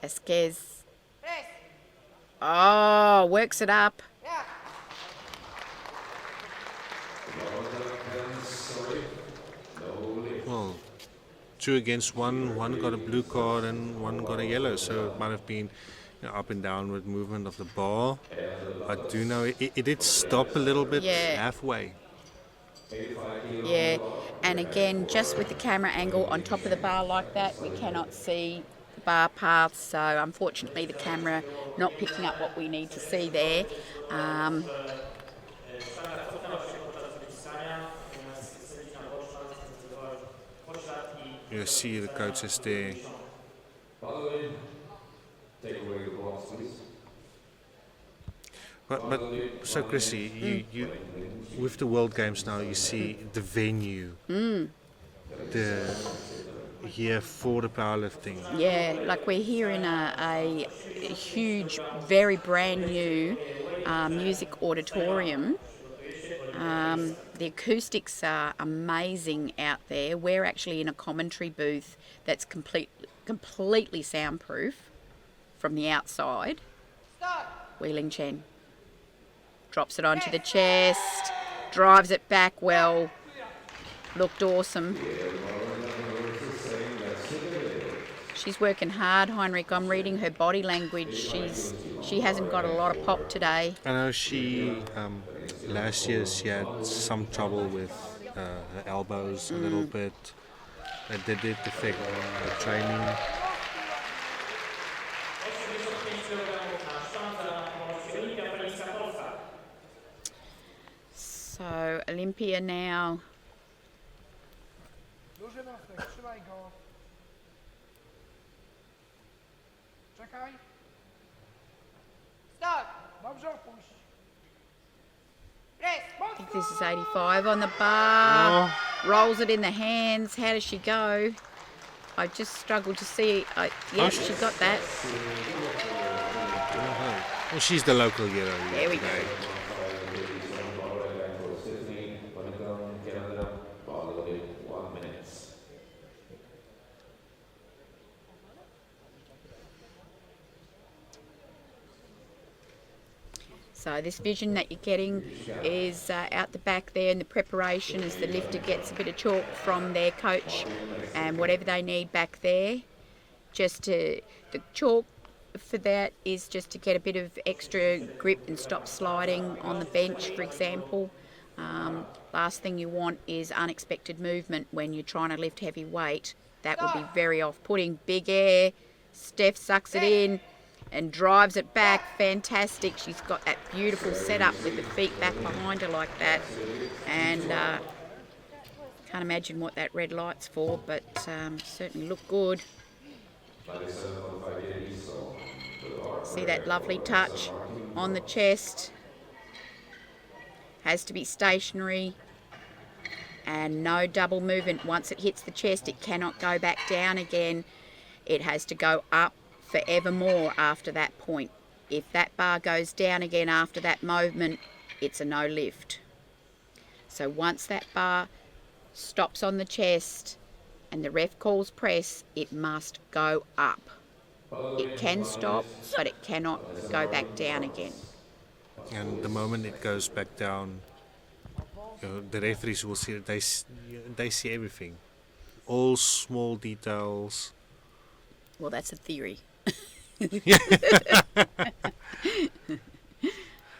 Vasquez. Oh, works it up. Well, 2 against 1. One got a blue card and one got a yellow. So it might have been up and downward movement of the bar. I do know it did stop a little bit halfway. Yeah, and again, just with the camera angle on top of the bar like that, we cannot see the bar path, so unfortunately the camera not picking up what we need to see there. You see the coaches there. But so Chrissy, you with the World Games now, you see the venue, here for the powerlifting. Yeah, like we're here in a huge, very brand new music auditorium. The acoustics are amazing out there. We're actually in a commentary booth that's completely soundproof from the outside. Wheeling Chen drops it onto the chest, drives it back well. looked awesome. She's working hard, Heinrich. I'm reading her body language. She hasn't got a lot of pop today. I know she last year she had some trouble with her elbows a little bit. That did affect her training. So Olympia now. I think this is 85 on the bar. Rolls it in the hands. How does she go? I just struggled to see. Yeah, she got that. Well, she's the local hero. There we go. So this vision that you're getting is out the back there in the preparation as the lifter gets a bit of chalk from their coach and whatever they need back there. The chalk for that is just to get a bit of extra grip and stop sliding on the bench, for example. Last thing you want is unexpected movement when you're trying to lift heavy weight. That would be very off-putting. Big air, Steph sucks it in and drives it back. Fantastic. She's got that beautiful setup with the feet back behind her like that. And can't imagine what that red light's for, but certainly look good. See that lovely touch on the chest. Has to be stationary and no double movement. Once it hits the chest, it cannot go back down again. It has to go up forevermore after that point. If that bar goes down again after that movement, it's a no lift. So once that bar stops on the chest and the ref calls press, it must go up. It can stop, but it cannot go back down again. And the moment it goes back down, the referees will see it. They see everything, all small details. Well, that's a theory.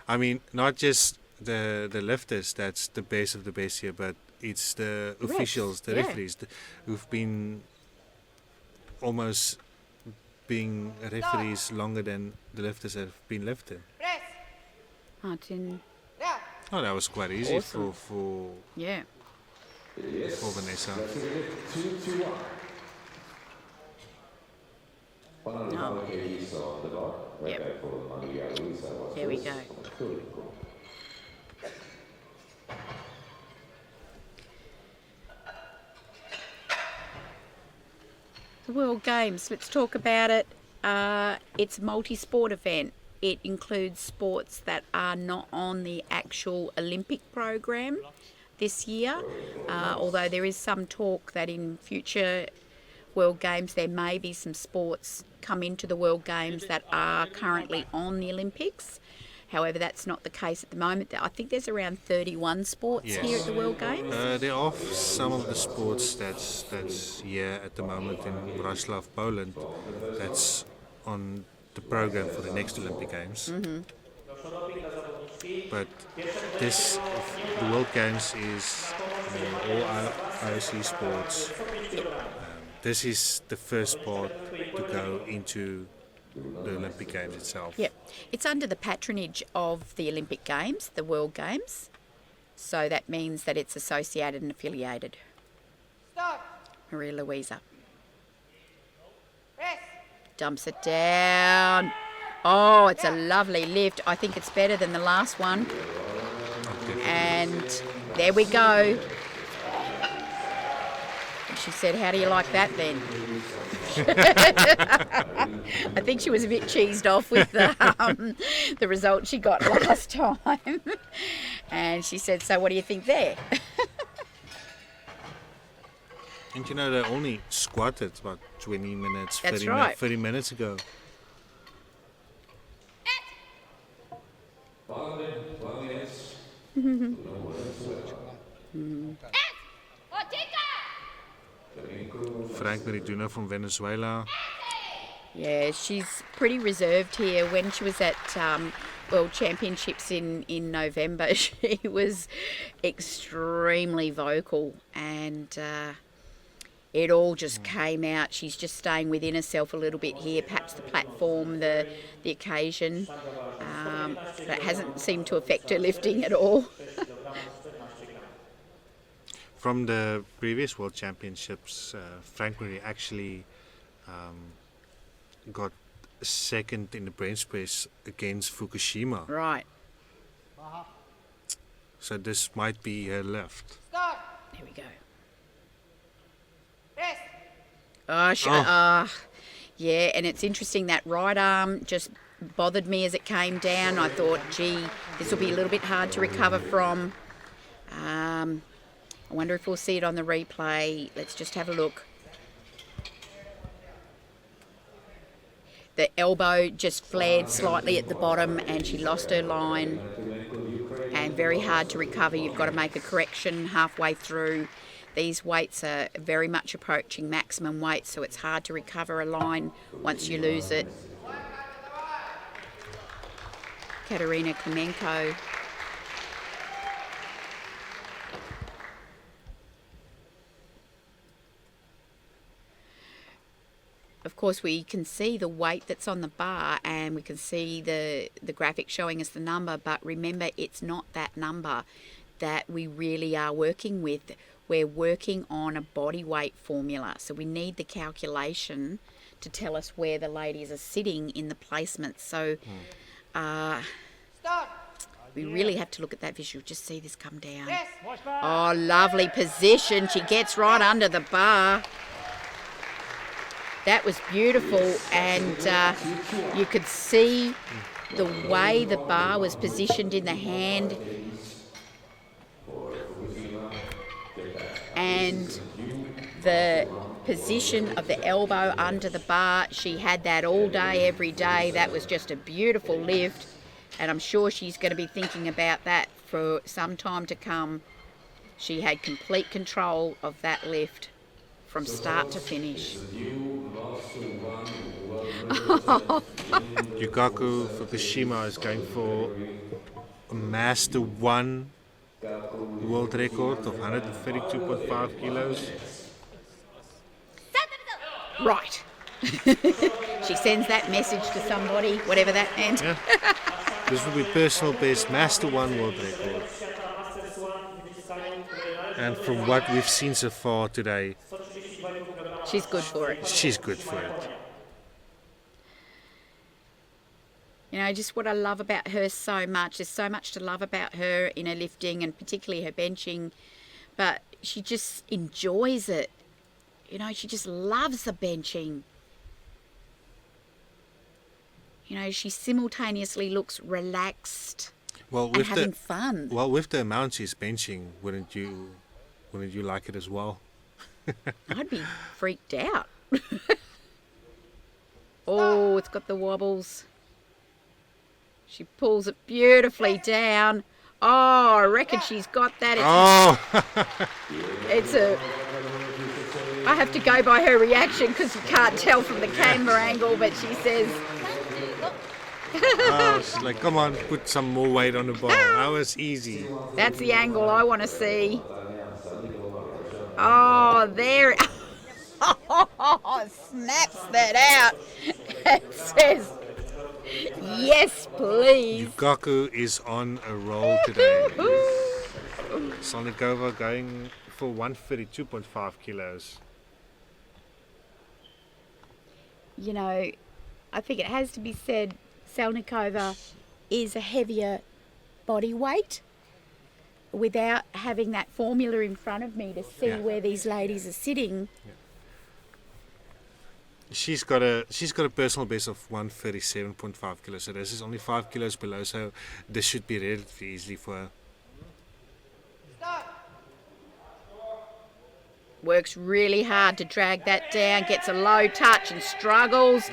I mean, not just the lifters, that's the best of the best here, but it's the officials, the referees, who've been almost being referees longer than the lifters have been lifting. Martin. Oh, that was quite easy Awesome. for Vanessa. No. Yep. There we go. The World Games, let's talk about it. It's a multi-sport event. It includes sports that are not on the actual Olympic program this year, although there is some talk that in future World Games there may be some sports come into the World Games that are currently on the Olympics. However, that's not the case at the moment. I think there's around 31 sports here at the World Games. There are some of the sports that's here at the moment in Wrocław, Poland, that's on the program for the next Olympic Games. Mm-hmm. But the World Games is all IOC sports. This is the first part to go into the Olympic Games itself. Yep. It's under the patronage of the Olympic Games, the World Games. So that means that it's associated and affiliated. Maria Luiza. Dumps it down. Oh, it's a lovely lift. I think it's better than the last one. And there we go. And she said, how do you like that then? I think she was a bit cheesed off with the result she got last time. And she said, so what do you think there? And you know, they only squatted about 20 minutes, That's 30, right. 30 minutes ago. Frank Meriduno from Venezuela. Yeah, she's pretty reserved here. When she was at World Championships in November, she was extremely vocal, and it all just came out. She's just staying within herself a little bit here, perhaps the platform, the occasion. That hasn't seemed to affect her lifting at all. From the previous World Championships, Frank Marie actually got second in the bench press against Fukushima. Right. So this might be her lift. There we go. Yeah, and it's interesting that right arm just bothered me as it came down. I thought, gee, this will be a little bit hard to recover from. I wonder if we'll see it on the replay. Let's just have a look. The elbow just flared slightly at the bottom and she lost her line, and very hard to recover. You've got to make a correction halfway through. These weights are very much approaching maximum weight, so it's hard to recover a line once you lose it. Katarina Clinco. Of course, we can see the weight that's on the bar and we can see the graphic showing us the number, but remember, it's not that number that we really are working with. We're working on a body weight formula, so we need the calculation to tell us where the ladies are sitting in the placement. So we really have to look at that visual. Just see this come down. Oh, lovely position. She gets right under the bar. That was beautiful, and you could see the way the bar was positioned in the hand and the position of the elbow under the bar. She had that all day, every day. That was just a beautiful lift, and I'm sure she's going to be thinking about that for some time to come. She had complete control of that lift from start to finish. Yukako Fukushima is going for a Master 1 world record of 132.5 kilos. Right. She sends that message to somebody, whatever that meant. Yeah. This will be personal best, Master 1 world record. And from what we've seen so far today, she's good for it. She's good for it. You know, just what I love about her so much. There's so much to love about her in her lifting and particularly her benching, but she just enjoys it. You know, she just loves the benching. You know, she simultaneously looks relaxed and having fun. Well, with the amount she's benching, wouldn't you like it as well? I'd be freaked out. Oh, it's got the wobbles. She pulls it beautifully down. Oh, I reckon she's got that. I have to go by her reaction because you can't tell from the camera angle, but she says... She's like, come on, put some more weight on the bar. That was easy. That's the angle I want to see. Oh, there. Oh, snaps that out. It says, yes, please. Yukako is on a roll today. Sonikova going for 132.5 kilos. You know, I think it has to be said, Selnikova is a heavier body weight. Without having that formula in front of me to see where these ladies are sitting. Yeah. She's got a personal best of 137.5 kilos, so this is only 5 kilos below, so this should be relatively easy for her. Works really hard to drag that down, gets a low touch and struggles,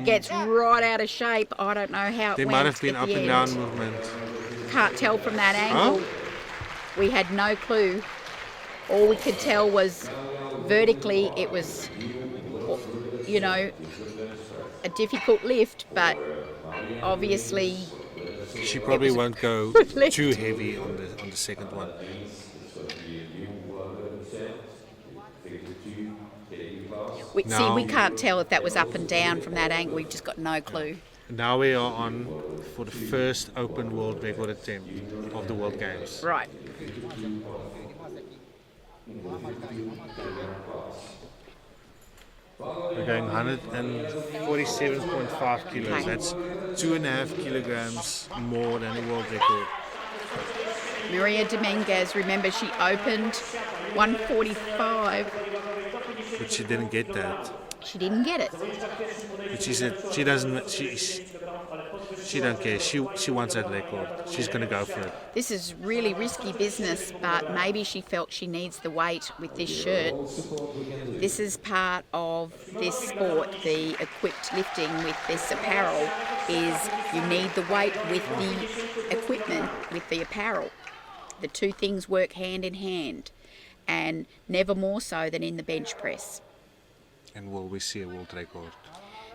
gets right out of shape. I don't know how it went. There might have been up and down movement. Can't tell from that angle. We had no clue. All we could tell was vertically it was, you know, a difficult lift, but obviously She probably was a won't go good lift. too heavy on the second one. See, Now- we can't tell if that was up and down from that angle. We've just got no clue. Now we are on for the first open world record attempt of the World Games. Right. We're going 147.5 kilos. Okay. That's 2.5 kilograms more than the world record. Maria Dominguez, remember, she opened 145. But she didn't get that. She didn't get it. But she said she doesn't. She don't care. She wants that record. She's gonna go for it. This is really risky business, but maybe she felt she needs the weight with this shirt. This is part of this sport, the equipped lifting with this apparel, is you need the weight with the equipment, with the apparel. The two things work hand in hand, and never more so than in the bench press. And will we see a world record?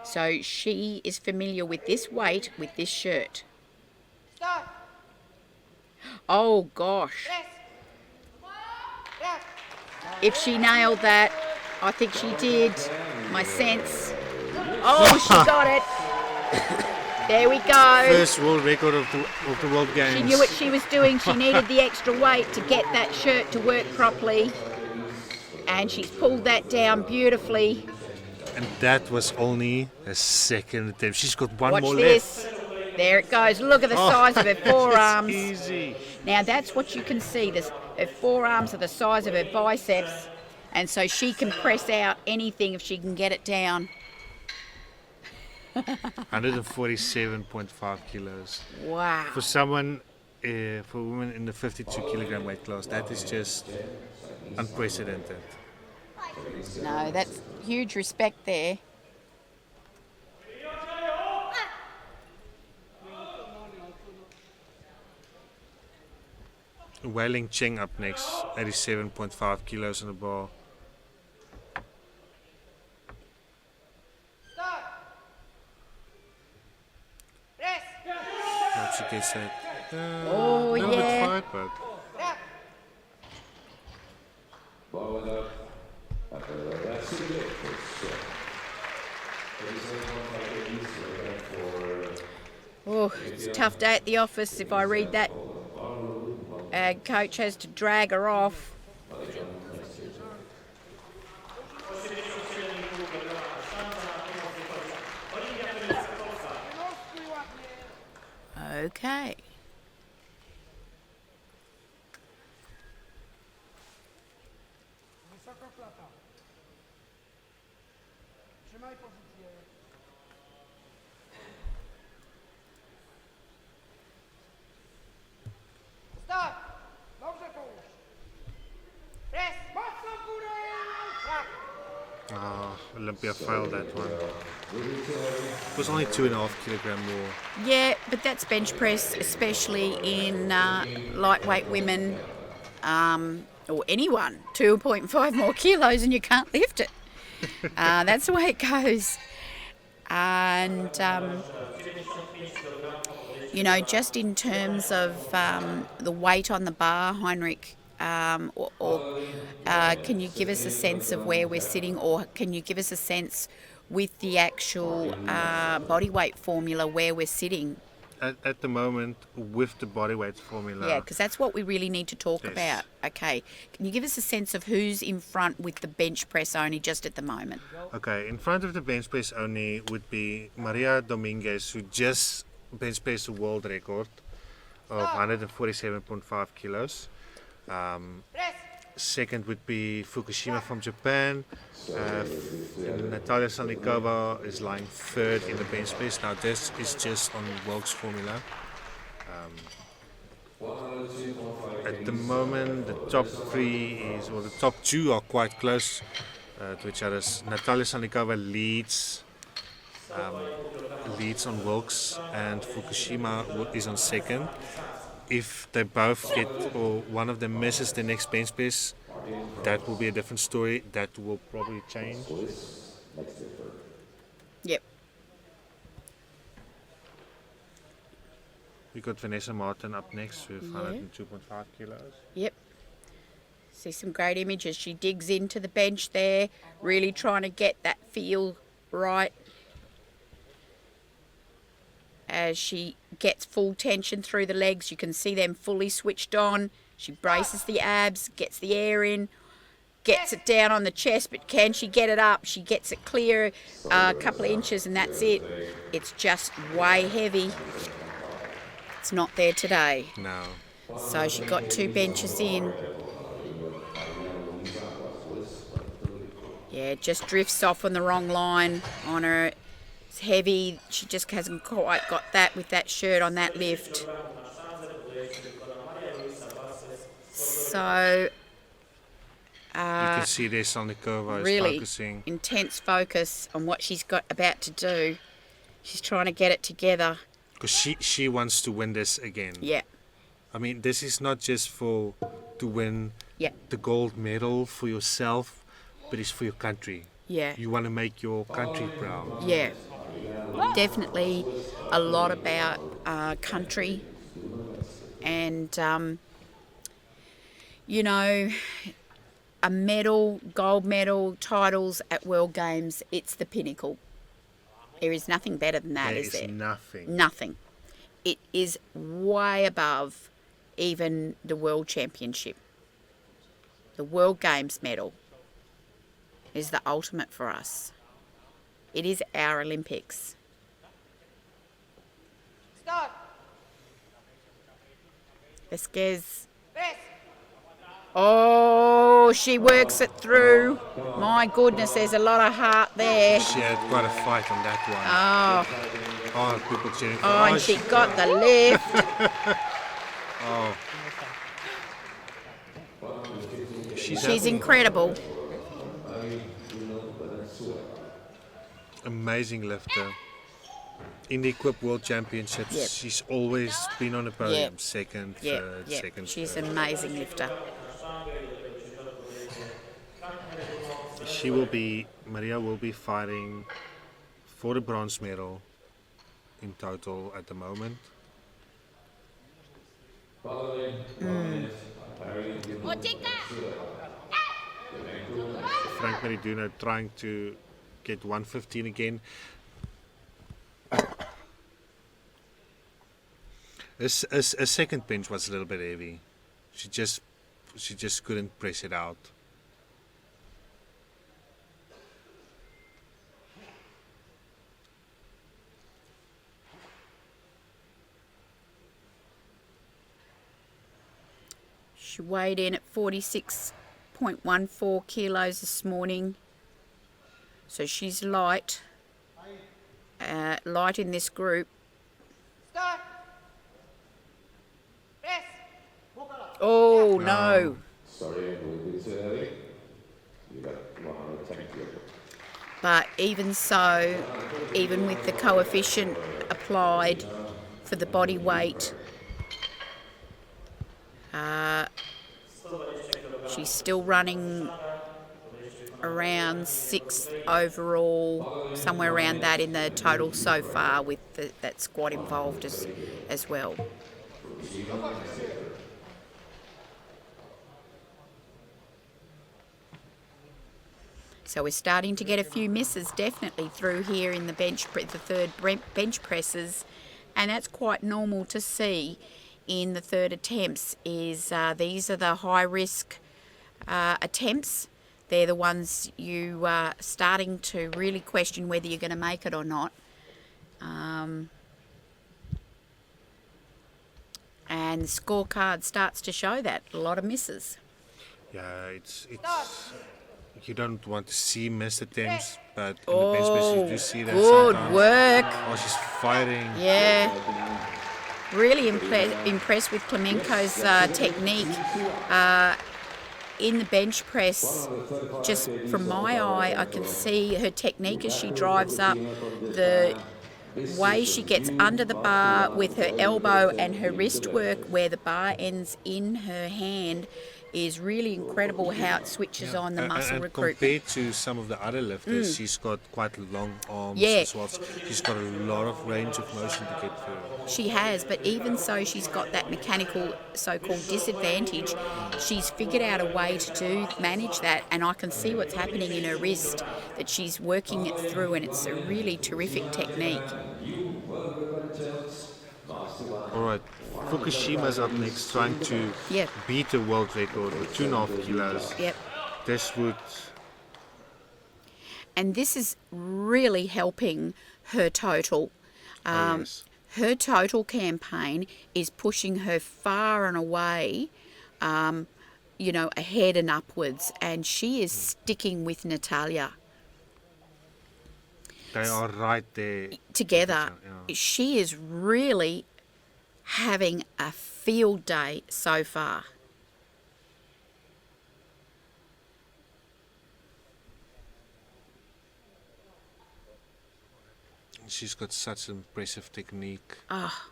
So she is familiar with this weight with this shirt. Oh gosh. If she nailed that, I think she did. My sense. Oh, she got it. There we go. First world record of the World Games. She knew what she was doing. She needed the extra weight to get that shirt to work properly. And she's pulled that down beautifully. And that was only a second attempt. She's got one Watch more this. There it goes. Look at the size of her forearms. It's easy. Now that's what you can see. Her forearms are the size of her biceps. And so she can press out anything if she can get it down. 147.5 kilos. Wow. For someone, for women in the 52 kilogram weight class, that is just unprecedented. No, that's huge respect there. Wailing Ching up next, 87.5 kilos on the bar. Hope she gets that. Oh, little yeah. bit fight, but Oh, it's a tough day at the office if I read that. Coach has to drag her off. Okay. Olympia failed that one. It was only 2.5 kilogram more. Yeah, but that's bench press, especially in lightweight women or anyone. 2.5 more kilos and you can't lift it. That's the way it goes. And, you know, just in terms of the weight on the bar, Heinrich, can you give us a sense of where we're sitting, or can you give us a sense with the actual body weight formula where we're sitting? At the moment, with the body weight formula. Yeah, because that's what we really need to talk Yes. about. Okay, can you give us a sense of who's in front with the bench press only just at the moment? Okay, in front of the bench press only would be Maria Dominguez, who just bench pressed a world record of 147.5 kilos. Second would be Fukushima from Japan. Natalia Selmak is lying third in the bench press. Now this is just on Wilkes formula. At the moment, the top the top two are quite close to each other. Natalia Selmak leads on Wilkes, and Fukushima is on second. If they both get, or one of them misses the next bench press, that will be a different story. That will probably change. Yep. We got Vanessa Martin up next with 102.5 kilos. Yep. See some great images. She digs into the bench there, really trying to get that feel right as she gets full tension through the legs. You can see them fully switched on. She braces the abs, gets the air in, gets it down on the chest, but can she get it up? She gets it clear a couple of inches and that's it. It's just way heavy. It's not there today. No. So she got 2 benches in. Yeah, it just drifts off on the wrong line on her. It's heavy. She just hasn't quite got that with that shirt on that lift. So You can see there Salnikova is really focusing. intense focus on what she's got about to do. She's trying to get it together. Because she wants to win this again. Yeah, I mean, this is not just to win yeah, the gold medal for yourself, but it's for your country. yeah, You want to make your country proud. yeah. Definitely a lot about country and, you know, a medal, gold medal, titles at World Games, it's the pinnacle. There is nothing better than that, is there? There is nothing. Nothing. It is way above even the World Championship. The World Games medal is the ultimate for us. It is our Olympics. Start. Vasquez. Press. Oh, she works it through. My goodness, there's a lot of heart there. She had quite a fight on that one. Oh, People cheering for oh, and she got the lift. She's incredible. Amazing lifter. In the Equip World Championships, Yep. she's always been on the podium. Yep. Second, Yeah, third, yeah. second. She's third. an amazing lifter. Maria will be fighting for the bronze medal in total at the moment. Frank Meriduno trying to get 115 again. A second bench was a little bit heavy. She just couldn't press it out. She weighed in at 46.14 kilos this morning. So she's light. Light in this group. Start. Press. Oh, no. Sorry, a little bit early. You got 110 kilos. But even so, even with the coefficient applied for the body weight, she's still running around 6 overall, somewhere around that in the total so far with that squat involved as well. So we're starting to get a few misses definitely through here in the third bench presses, and that's quite normal to see in the third attempts. These are the high risk attempts. They're the ones you are starting to really question whether you're going to make it or not. And the scorecard starts to show that, a lot of misses. Yeah, it's you don't want to see missed attempts, but in the bench press you do see that Good sometimes. work. Oh, she's fighting. Yeah. Really impressed with Clemenco's technique in the bench press. Just from my eye, I can see her technique as she drives up, the way she gets under the bar with her elbow and her wrist work where the bar ends in her hand is really incredible how it switches on the muscle and recruitment. compared to some of the other lifters, she's got quite long arms Yeah. as well. She's got a lot of range of motion to get through. She has, but even so, she's got that mechanical so-called disadvantage. She's figured out a way to manage that, and I can see what's happening in her wrist, that she's working it through, and it's a really terrific technique. All right, Fukushima's up next, trying to Yep. beat the world record with 2.5 kilos. Yep. This would, And this is really helping her total. yes. Her total campaign is pushing her far and away, ahead and upwards, and she is sticking with Natalia. They are right there. Together, Yeah. she is really having a field day so far. She's got such impressive technique. Ah,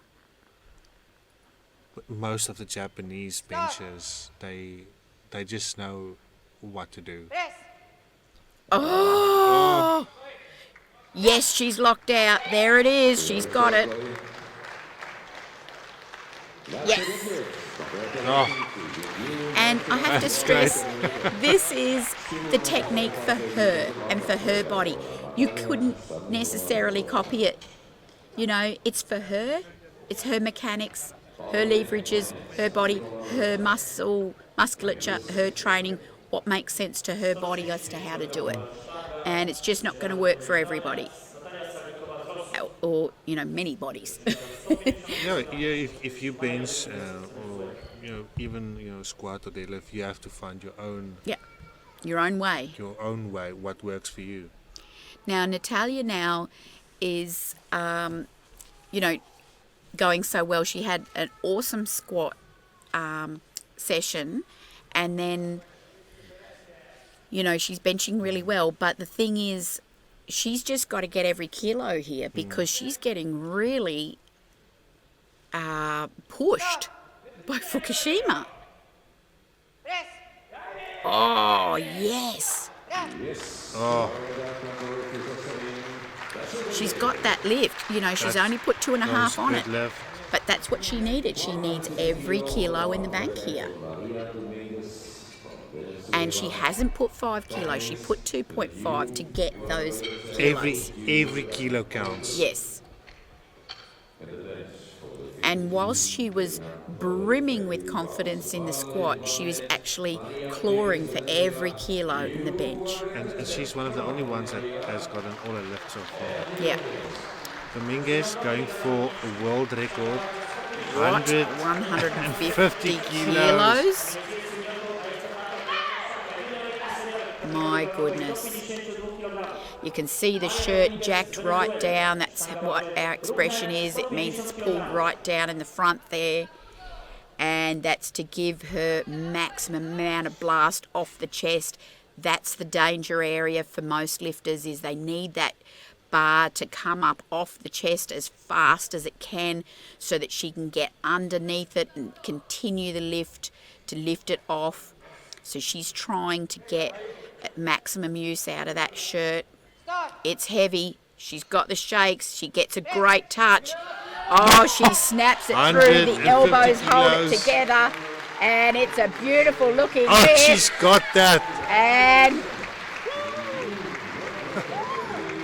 Most of the Japanese benchers, they just know what to do. oh! Yes, she's locked out. There it is. She's got it. Yes. Oh, And I have to That's stress, this is the technique for her and for her body. You couldn't necessarily copy it. It's for her. It's her mechanics, her leverages, her body, her musculature, her training, what makes sense to her body as to how to do it. And it's just not going to work for everybody. Or, many bodies. if you bench or even squat or deadlift, you have to find your own Your own way. what works for you. Now, Natalia now is, going so well. She had an awesome squat session, and then, she's benching really well. But the thing is, she's just got to get every kilo here because she's getting really pushed by Fukushima. Oh, yes. Oh, She's got that lift. She's only put 2.5 on it. Left. But that's what she needed. She needs every kilo in the bank here. And she hasn't put 5 kilos. She put 2.5 to get those kilos. Every kilo counts. Yes. And whilst she was brimming with confidence in the squat, she was actually clawing for every kilo in the bench. And she's one of the only ones that has gotten all her lifts so far. Yeah. Dominguez going for a world record. What? 150 kilos? My goodness. You can see the shirt jacked right down. That's what our expression is. It means it's pulled right down in the front there. And that's to give her maximum amount of blast off the chest. That's the danger area for most lifters, is they need that bar to come up off the chest as fast as it can so that she can get underneath it and continue the lift to lift it off. So she's trying to get maximum use out of that shirt. It's heavy. She's got the shakes. She gets a great touch. Oh, she snaps it through. The elbows hold it together. And it's a beautiful looking Oh, lift. she's got that. And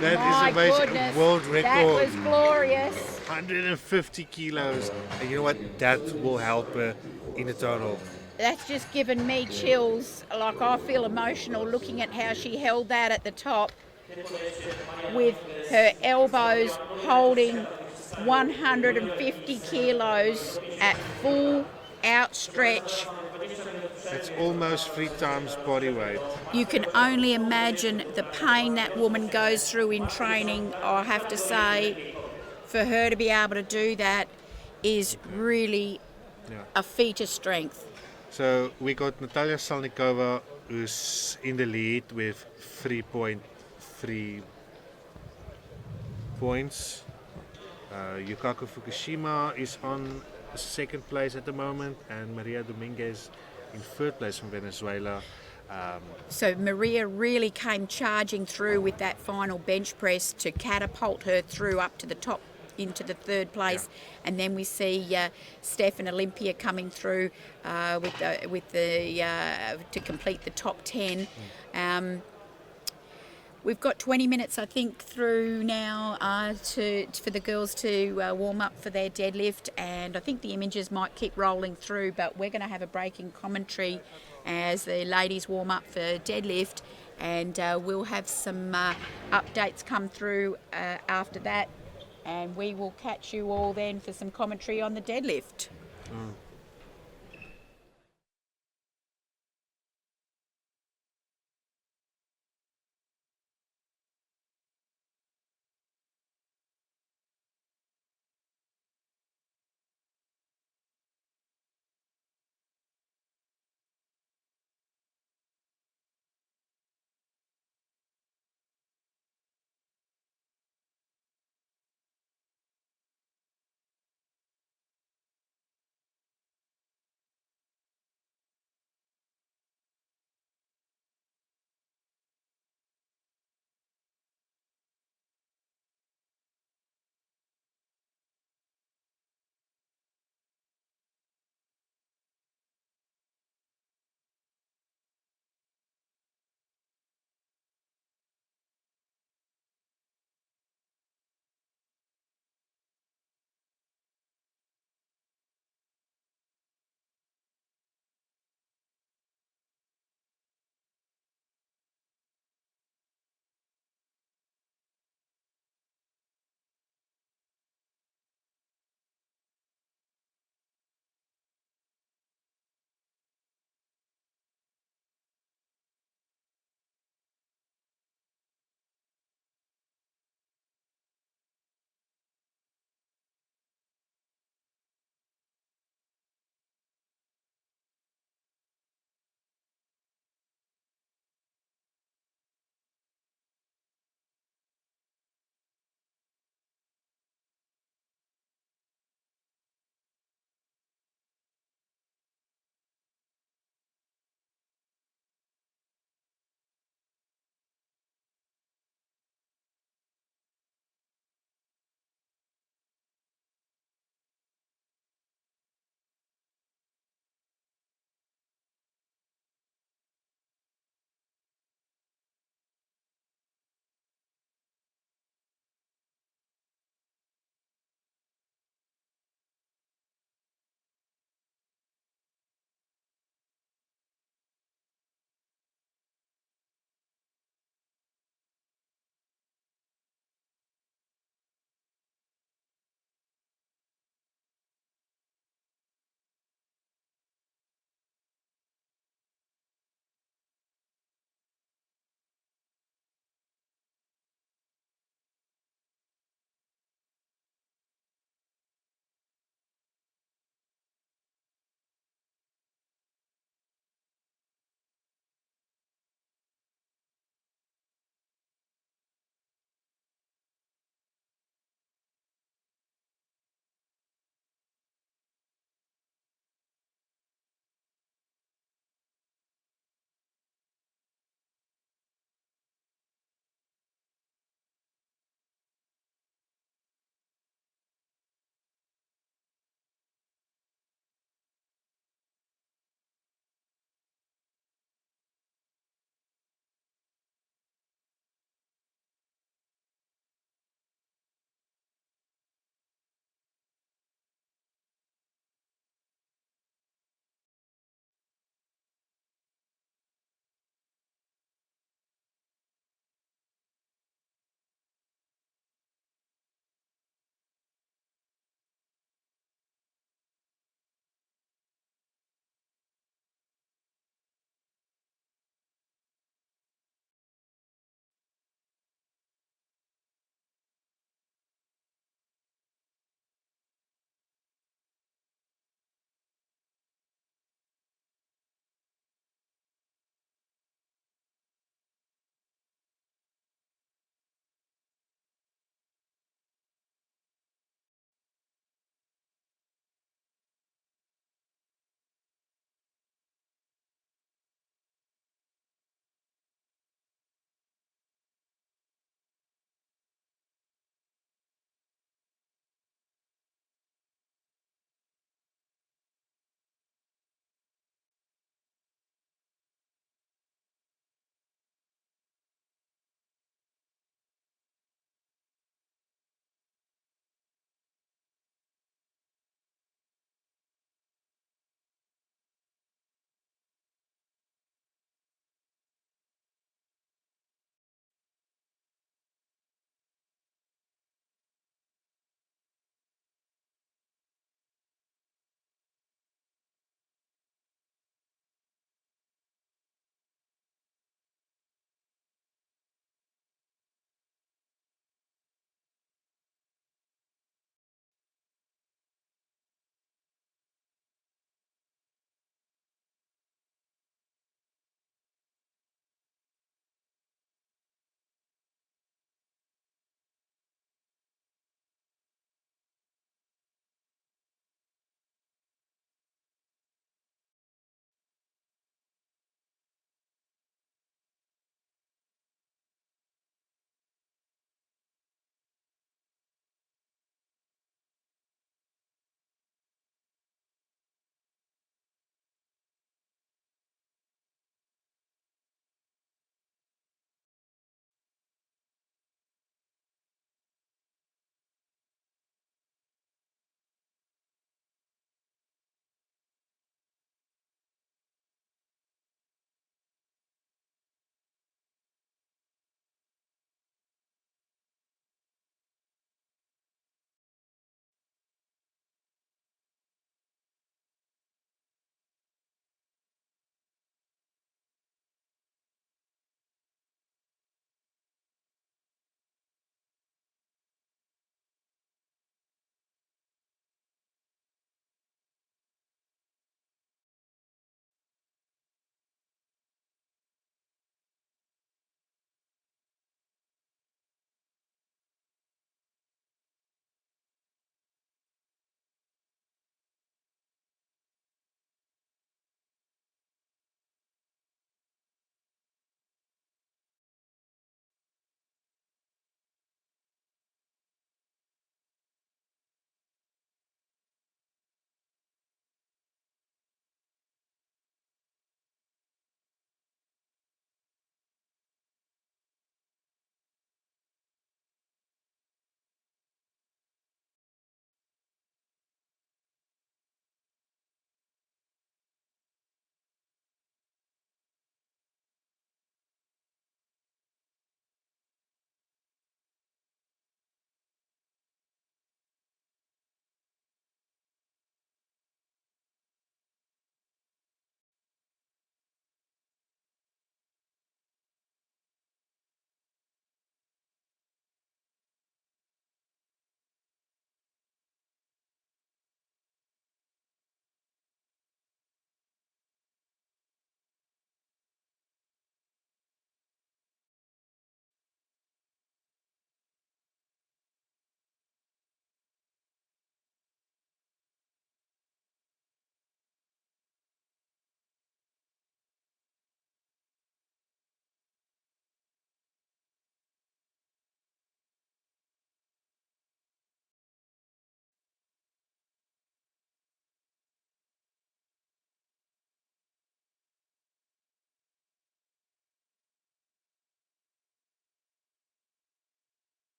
That my is amazing. goodness, World that record. was glorious. 150 kilos. And you know what? That will help her in the total. That's just given me chills. Like, I feel emotional looking at how she held that at the top with her elbows holding 150 kilos at full outstretch. It's almost 3 times body weight. You can only imagine the pain that woman goes through in training. I have to say, for her to be able to do that is really a feat of strength. So we got Natalia Selmak, who's in the lead with 3.3 points. Yukako Fukushima is on second place at the moment, and Maria Dominguez in third place from Venezuela. So Maria really came charging through with that final bench press to catapult her through up to the top into the third place, and then we see Steph and Olympia coming through to complete the top 10. We've got 20 minutes, I think, through now for the girls to warm up for their deadlift, and I think the images might keep rolling through, but we're going to have a break in commentary as the ladies warm up for deadlift, and we'll have some updates come through after that, and we will catch you all then for some commentary on the deadlift.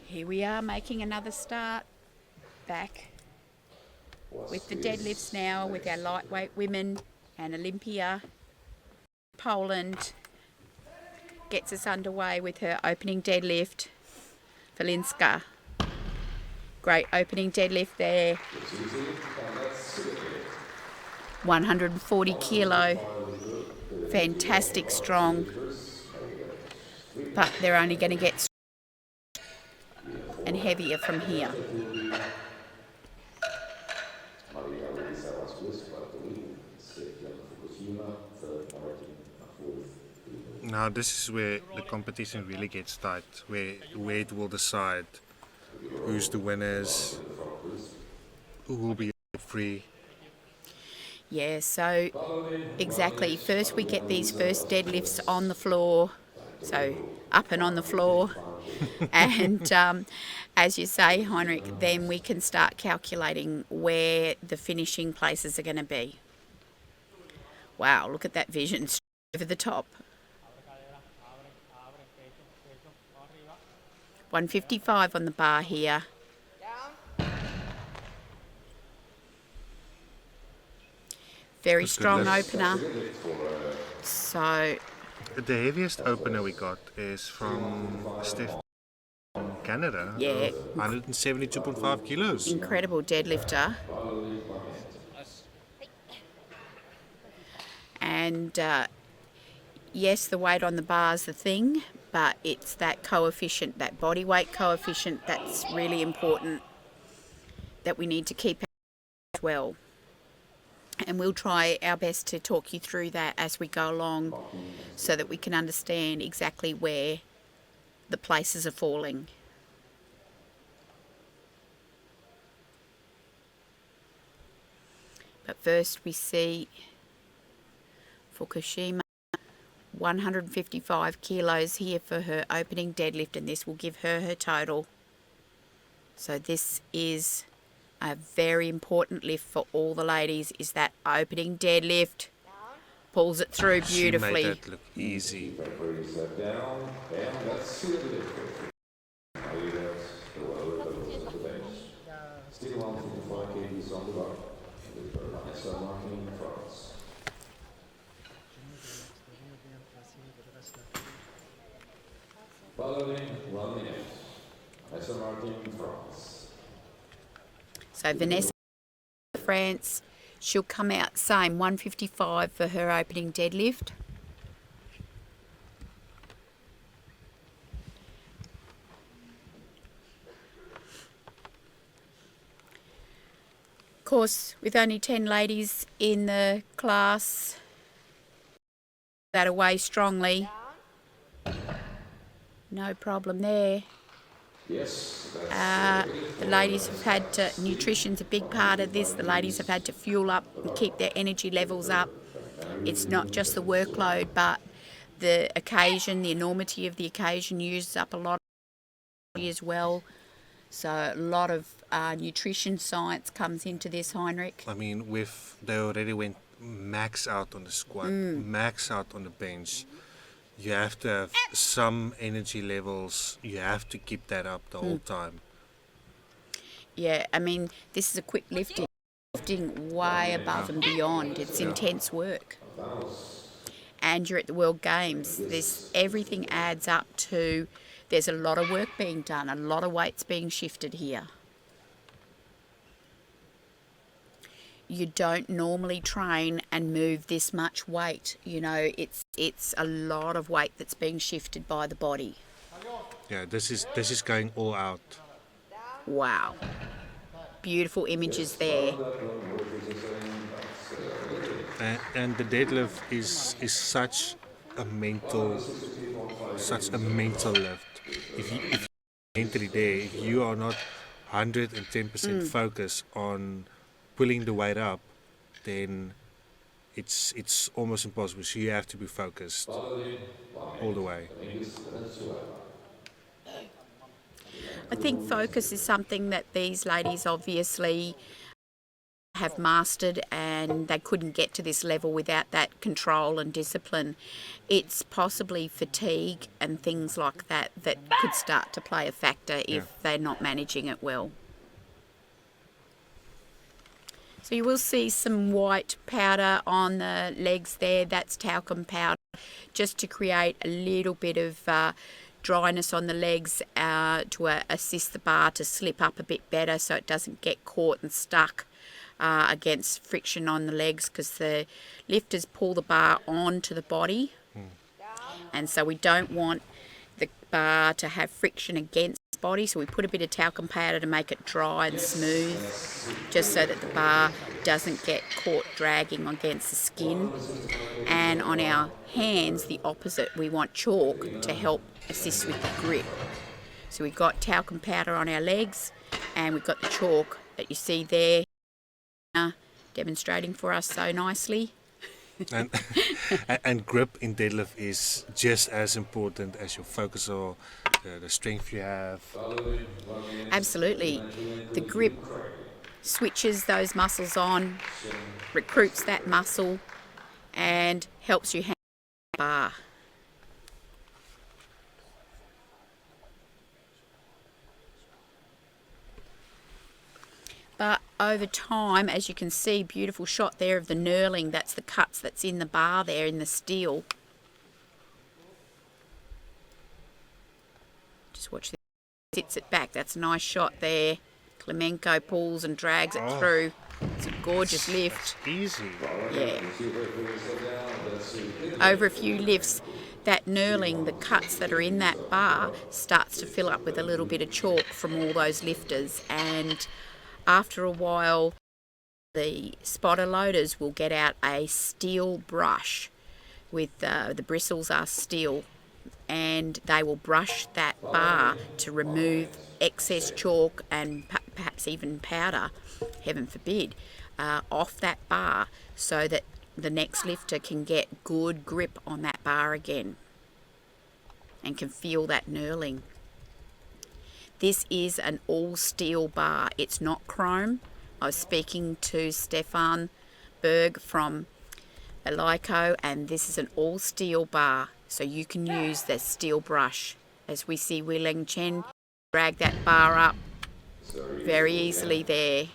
Here we are making another start back with the deadlifts now with our lightweight women, and Olympia, Poland, gets us underway with her opening deadlift. Olinska. Great opening deadlift there. 140 kilo. Fantastic strong. But they're only going to get and heavier from here. Now this is where the competition really gets tight, where it will decide who's the winners, who will be free. Yeah, so exactly. First we get these first deadlifts on the floor, so up and on the floor. And as you say, Heinrich, then we can start calculating where the finishing places are going to be. Wow, look at that vision over the top. 155 on the bar here. Very strong opener. So the heaviest opener we got is from Steph from Canada. Yeah. 172.5 kilos. Incredible deadlifter. And yes, the weight on the bar is the thing, but it's that coefficient, that body weight coefficient, that's really important, that we need to keep as well. And we'll try our best to talk you through that as we go along so that we can understand exactly where the places are falling. But first we see Fukushima, 155 kilos here for her opening deadlift, and this will give her her total. So this is a very important lift for all the ladies, is that opening deadlift. Pulls it through beautifully. She made that look easy. Following 1 minute, Vanessa Martin, France. So Vanessa, France, she'll come out same 155 for her opening deadlift. Of course, with only 10 ladies in the class, that away strongly. No problem there. Yes, The ladies have had to, nutrition's a big part of this. The ladies have had to fuel up and keep their energy levels up. It's not just the workload, but the occasion, the enormity of the occasion uses up a lot of energy as well. So a lot of nutrition science comes into this, Heinrich. I mean, they already went max out on the squat, max out on the bench. You have to have some energy levels. You have to keep that up the whole time. Yeah, I mean, this is a quick lifting way above and beyond. It's intense work. And you're at the World Games. Everything adds up to, there's a lot of work being done, a lot of weight's being shifted here. You don't normally train and move this much weight. You know, it's a lot of weight that's being shifted by the body. Yeah, this is going all out. Wow. Beautiful images there. And the deadlift is such a mental lift. If you mentally there, if you are not 110% focused on pulling the weight up, then it's almost impossible. So you have to be focused all the way. I think focus is something that these ladies obviously have mastered, and and they couldn't get to this level without that control and discipline. It's possibly fatigue and things like that that could start to play a factor if they're not managing it well. So you will see some white powder on the legs there. That's talcum powder, just to create a little bit of dryness on the legs to assist the bar to slip up a bit better so it doesn't get caught and stuck against friction on the legs, because the lifters pull the bar onto the body. And so we don't want the bar to have friction against the body, so we put a bit of talcum powder to make it dry and smooth, just so that the bar doesn't get caught dragging against the skin. And on our hands, the opposite, we want chalk to help assist with the grip. So we've got talcum powder on our legs, and we've got the chalk that you see there demonstrating for us so nicely. And grip in deadlift is just as important as your focus or the strength you have. Absolutely. The grip switches those muscles on, recruits that muscle, and helps you handle the bar. But over time, as you can see, beautiful shot there of the knurling, that's the cuts that's in the bar there in the steel. Just watch this, sits it back, that's a nice shot there. Clinco pulls and drags it through. It's a gorgeous lift. Easy. Yeah. Over a few lifts, that knurling, the cuts that are in that bar, starts to fill up with a little bit of chalk from all those lifters, and after a while the spotter loaders will get out a steel brush with the bristles are steel, and they will brush that bar to remove excess chalk and perhaps even powder, heaven forbid, off that bar, so that the next lifter can get good grip on that bar again and can feel that knurling. This is an all steel bar, it's not chrome. I was speaking to Stefan Berg from Yukako, and this is an all steel bar, so you can use the steel brush. As we see Wei Chen drag that bar up very easily there.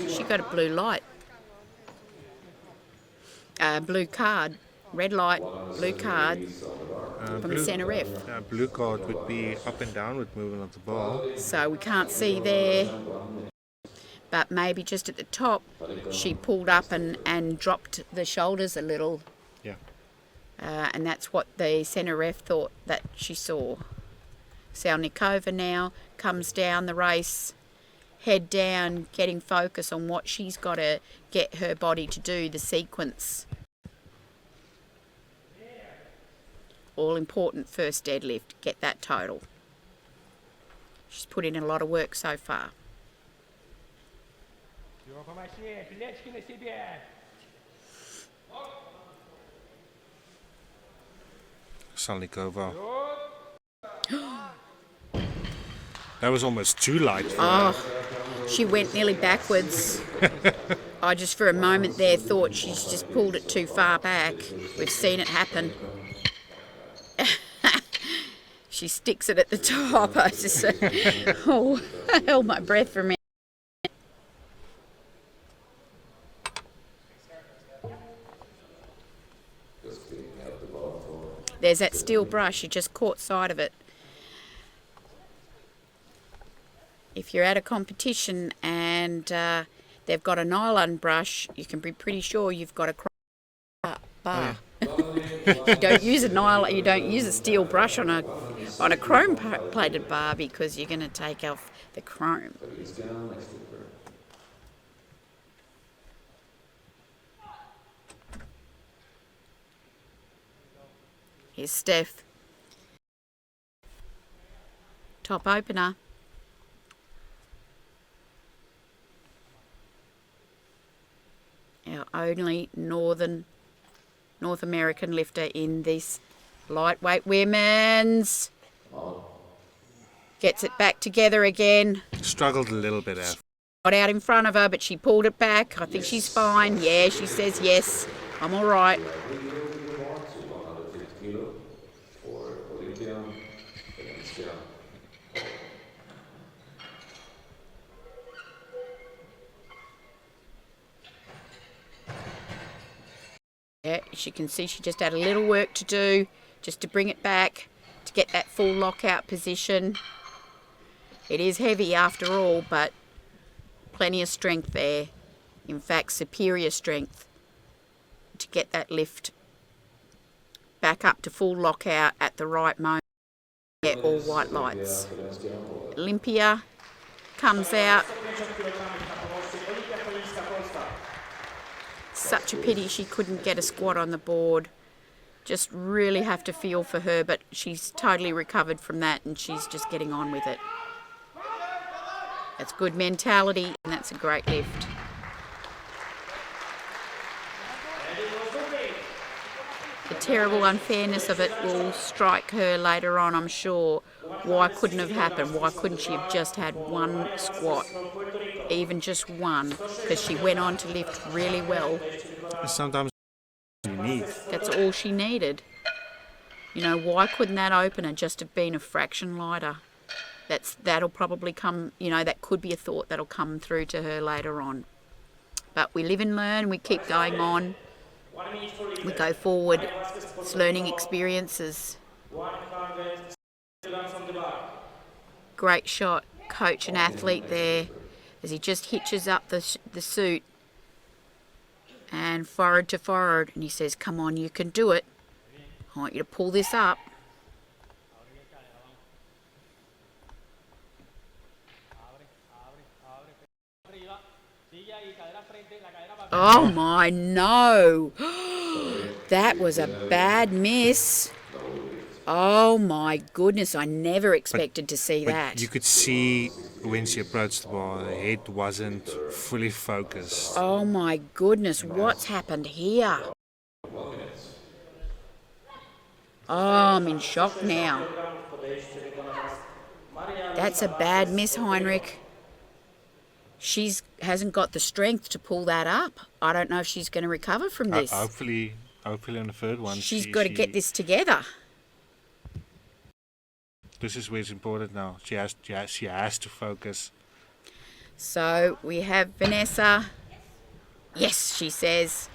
She got a blue light. Blue card, red light, blue card from the centre ref. Blue card would be up and down with movement of the bar. So we can't see there, but maybe just at the top she pulled up and dropped the shoulders a little. Yeah. And that's what the centre ref thought that she saw. Selnikova now comes down the race, head down, getting focus on what she's got to get her body to do, the sequence. All important first deadlift, get that total. She's put in a lot of work so far. Selnikova. That was almost too light for her. Oh, she went nearly backwards. I just for a moment there thought she's just pulled it too far back. We've seen it happen. She sticks it at the top. I just I held my breath for a minute. There's that steel brush, you just caught sight of it. If you're at a competition and they've got a nylon brush, you can be pretty sure you've got a bar. Oh, yeah. You don't use a nylon, you don't use a steel brush on a chrome plated bar, because you're going to take off the chrome. Here's Steph. Top opener. Our only North American lifter in this lightweight women's. Gets it back together again. Struggled a little bit got out in front of her, but she pulled it back. I think she's fine. Yeah, she says yes. I'm all right. For Olympia, yeah, as you can see, she just had a little work to do just to bring it back, to get that full lockout position. It is heavy after all, but plenty of strength there. In fact, superior strength to get that lift back up to full lockout at the right moment. Get all white lights. Olympia comes out. Such a pity she couldn't get a squat on the board. Just really have to feel for her, but she's totally recovered from that and she's just getting on with it. That's good mentality and that's a great lift. The terrible unfairness of it will strike her later on, I'm sure. Why couldn't it have happened? Why couldn't she have just had one squat? Even just one, because she went on to lift really well. Sometimes you need. That's all she needed. You know, why couldn't that opener just have been a fraction lighter? That'll probably come, you know, that could be a thought that'll come through to her later on. But we live and learn, we keep going on. We go forward. It's learning experiences. Great shot, coach and athlete there, as he just hitches up the suit and forward to forward, and he says, come on, you can do it. I want you to pull this up. Oh my, no. That was a bad miss. Oh my goodness, I never expected to see that. You could see when she approached the bar, her head wasn't fully focused. Oh my goodness, what's happened here? Oh, I'm in shock now. That's a bad miss, Heinrich. She hasn't got the strength to pull that up. I don't know if she's going to recover from this. Hopefully on the third one. She's got to get this together. This is where it's important now. She has to focus. So we have Vanessa. Yes, she says.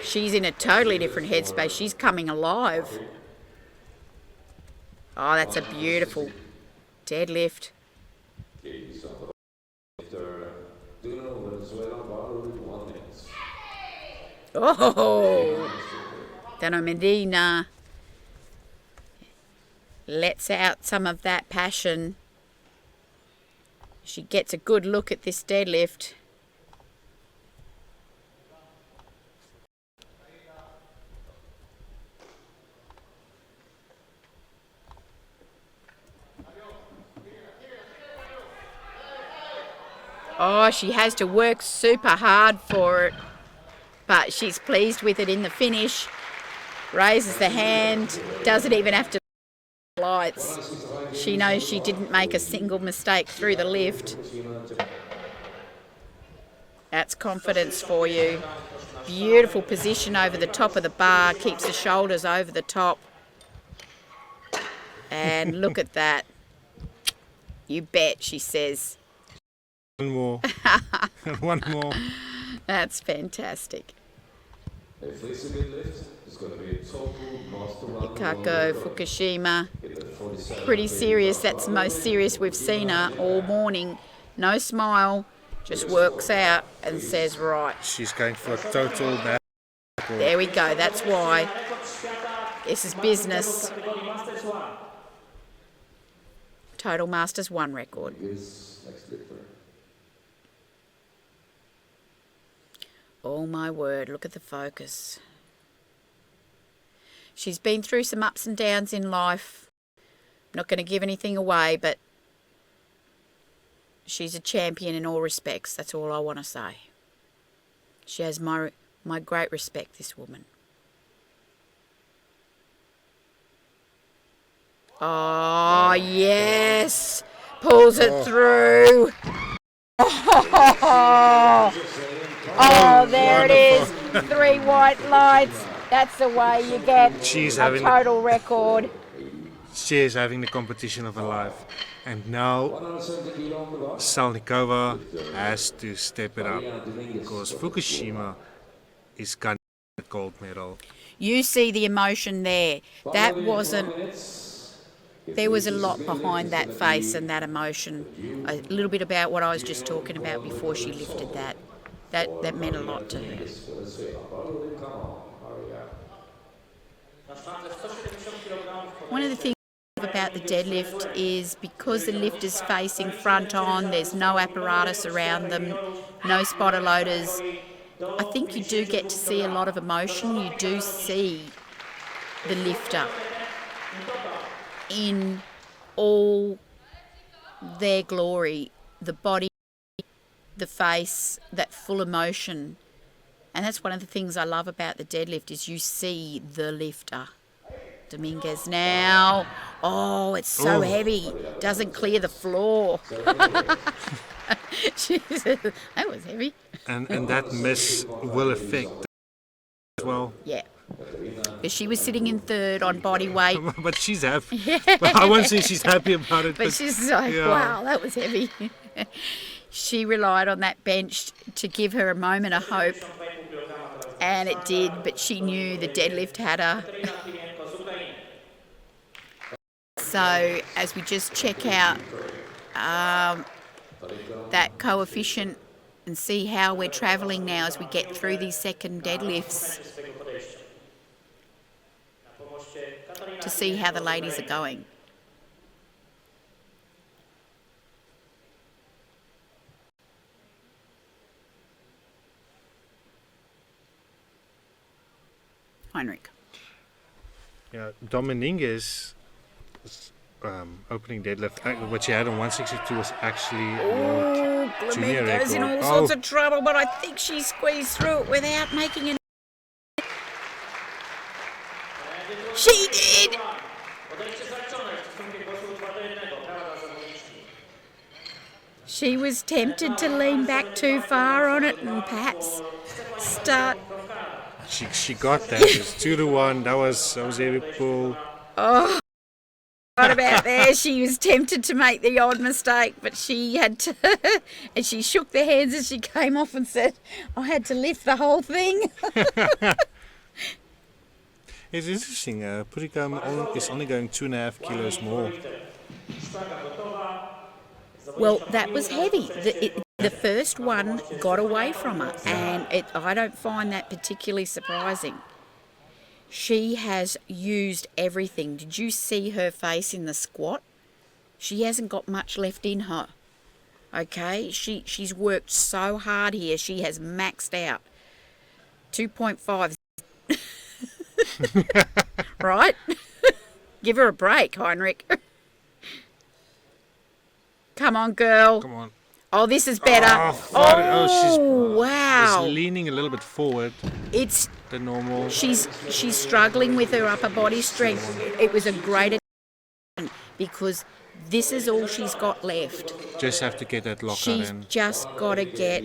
She's in a totally different headspace. She's coming alive. Oh, that's a beautiful deadlift. Oh, Dominica lets out some of that passion. She gets a good look at this deadlift. Oh, she has to work super hard for it, but she's pleased with it in the finish. Raises the hand, doesn't even have to lights. She knows she didn't make a single mistake through the lift. That's confidence for you. Beautiful position over the top of the bar, keeps the shoulders over the top. And look at that. You bet, she says. One more. One more. That's fantastic. Yukako Fukushima. Pretty serious. That's the most serious we've seen her all morning. No smile. Just works out and says, right. She's going for a total record. There we go. That's why. This is business. Total Masters 1 record. Oh my word, look at the focus. She's been through some ups and downs in life. I'm not going to give anything away, but she's a champion in all respects. That's all I want to say. She has my great respect, this woman. Oh, yes. Pulls it through. Oh, there it is. 3 white lights. That's the way you get She's a having total record. She is having the competition of her life, and now Salnikova has to step it up because Fukushima is gunning the gold medal. You see the emotion there. That wasn't. There was a lot behind that face and that emotion. A little bit about what I was just talking about before she lifted that. That meant a lot to her. One of the things about the deadlift is because the lift is facing front on, there's no apparatus around them, no spotter loaders. I think you do get to see a lot of emotion. You do see the lifter in all their glory, the body, the face, that full emotion. And that's one of the things I love about the deadlift is you see the lifter. Dominguez now. Oh, it's so heavy. Doesn't clear the floor. Jesus, that was heavy. And that miss will affect as well. Yeah. Because she was sitting in third on body weight. But she's happy. Well, I won't say she's happy about it. But she's like, wow, that was heavy. She relied on that bench to give her a moment of hope. And it did, but she knew the deadlift had her. So as we just check out that coefficient and see how we're travelling now as we get through these second deadlifts to see how the ladies are going. Heinrich. Yeah, Dominguez opening deadlift, what she had on 162 was actually world junior Dominguez record. in all sorts of trouble, but I think she squeezed through it without making an. She did! She was tempted to lean back too far on it and perhaps start. She got that. It's 2-1. That was heavy pull. Oh, right about there. She was tempted to make the odd mistake, but she had to. And she shook the hands as she came off and said, I had to lift the whole thing. It's interesting. Purikam is only going 2.5 kilos more. Well, that was heavy. The first one got away from her, and I don't find that particularly surprising. She has used everything. Did you see her face in the squat? She hasn't got much left in her. Okay? She's worked so hard here. She has maxed out. 2.5. Right? Give her a break, Heinrich. Come on, girl. Come on. Oh, this is better. Wow. She's leaning a little bit forward. It's the normal. She's struggling with her upper body strength. It was a great addition because this is all she's got left. Just have to get that locker in. She's just got to get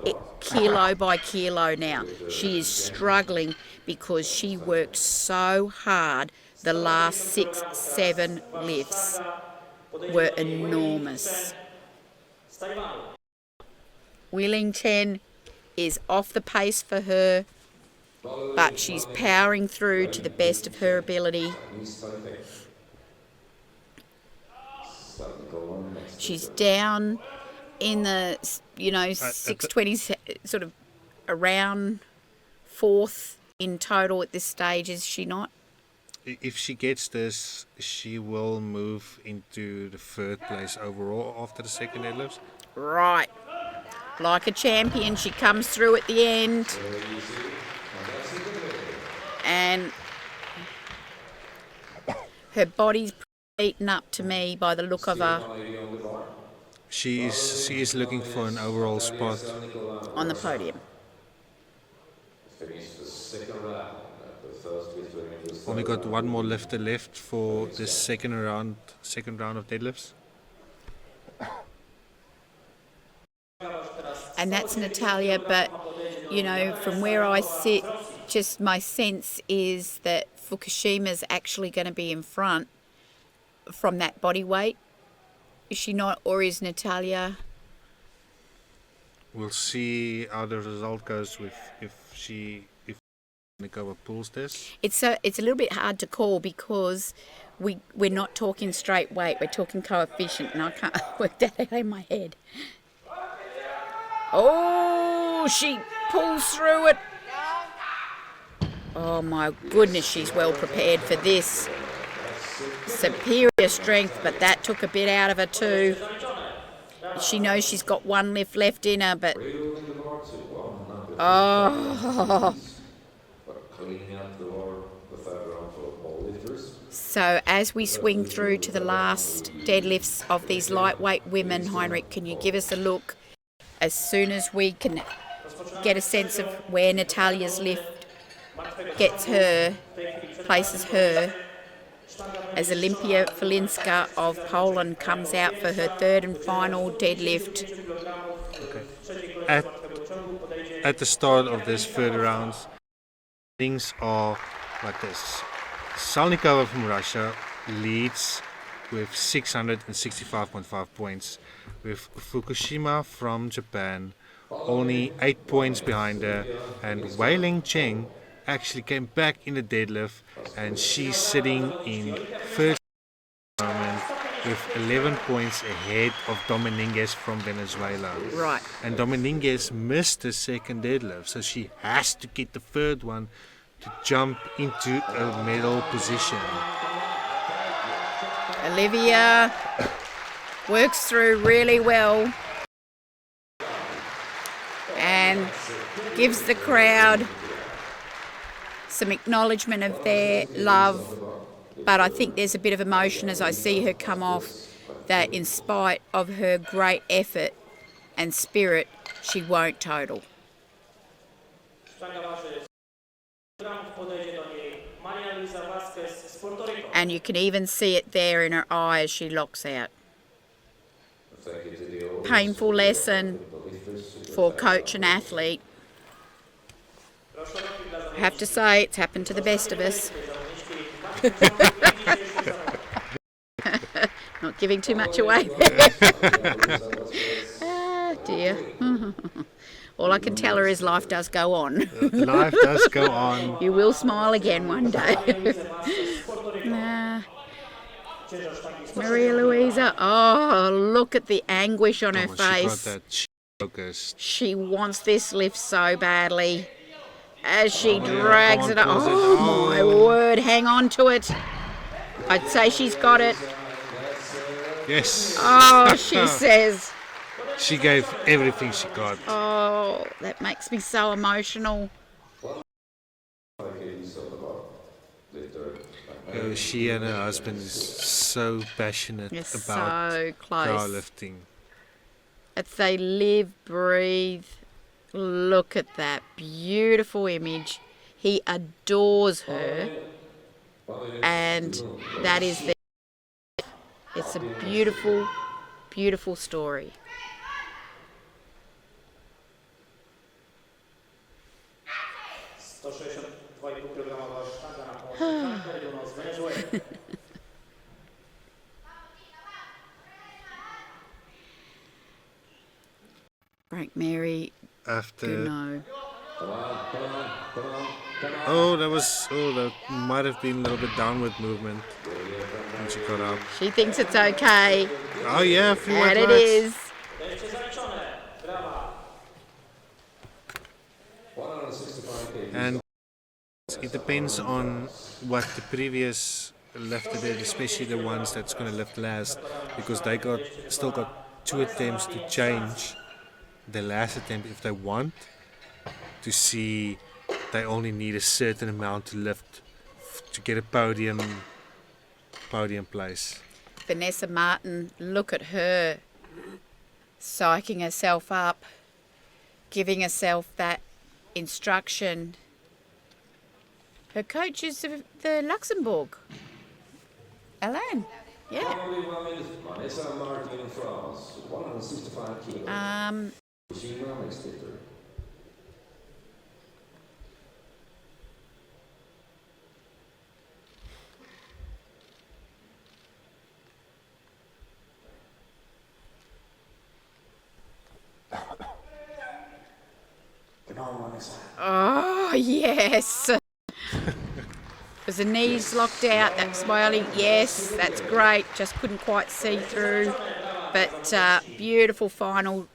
it kilo by kilo now. She is struggling because she worked so hard. The last 6-7 lifts were enormous. Wheelington is off the pace for her, but she's powering through to the best of her ability. She's down in the 620, sort of around fourth in total at this stage, is she not? If she gets this, she will move into the third place overall after the second deadlifts. Right. Like a champion, she comes through at the end. And her body's beaten up to me by the look of her. She is looking for an overall spot on the podium. Only got one more lifter left for this second round of deadlifts. and that's Natalia, but, you know, from where I sit, just my sense is that Fukushima's actually going to be in front from that body weight. Is she not, or is Natalia? We'll see how the result goes with if Monica pulls this. It's a little bit hard to call because we're not talking straight weight, we're talking coefficient, and I can't work that out in my head. Oh, she pulls through it. Oh my goodness, she's well prepared for this. Superior strength, but that took a bit out of her too. She knows she's got one lift left in her, but oh. So as we swing through to the last deadlifts of these lightweight women, Heinrich, can you give us a look as soon as we can get a sense of where Natalia's lift gets her, places her, as Olympia Olinska of Poland comes out for her third and final deadlift. Okay. At the start of this third round, things are like this. Salnikova from Russia leads with 665.5 points, with Fukushima from Japan only 8 points behind her, and Wei Ching actually came back in the deadlift, and she's sitting in first moment with 11 points ahead of Dominguez from Venezuela. Right. And Dominguez missed the second deadlift, so she has to get the third one to jump into a medal position. Olivia works through really well and gives the crowd some acknowledgement of their love, but I think there's a bit of emotion as I see her come off, that in spite of her great effort and spirit, she won't total. And you can even see it there in her eye as she locks out. Painful lesson for coach and athlete. I have to say, it's happened to the best of us. Not giving too much away. Ah, dear. All I can tell her is life does go on. Life does go on. You will smile again one day. Maria Luiza, oh, look at the anguish on her face. She got that focused. She wants this lift so badly. As she drags it up. Oh, my word, hang on to it. I'd say she's got it. Yes. Oh, she says. She gave everything she got. Oh, that makes me so emotional. She and her husband is so passionate about so close. powerlifting. If they live, breathe. Look at that beautiful image. He adores her, and that is the. It's a beautiful, beautiful story. Frank Mary. After no. that might have been a little bit downward movement when she got up. She thinks it's okay. Oh yeah, a few And it lights. is. And it depends on what the previous lifter did, especially the ones that's going to lift last, because they still got 2 attempts to change the last attempt if they want to see they only need a certain amount to lift to get a podium place. Vanessa Martin, look at her psyching herself up, giving herself that instruction. Her coach is the Luxembourg. Alain, yeah. Vanessa Martin, France, 165 kilos. Fukushima makes it through. Come on, Vanessa. Oh, yes. Was the knees locked out? That's smiling. Yes, that's great. Just couldn't quite see through. But beautiful final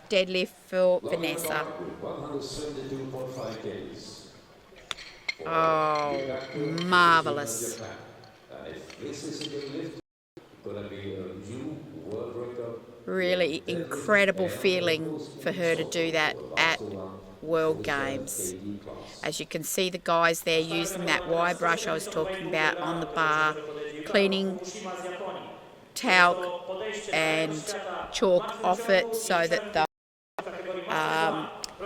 deadlift for Vanessa. 172.5 kgs. Oh, marvellous. If this is a good lift, gonna be a new world record. Really incredible feeling for her to do that at World Games. As you can see the guys there using that Y brush I was talking about on the bar, cleaning talc and chalk off it so that the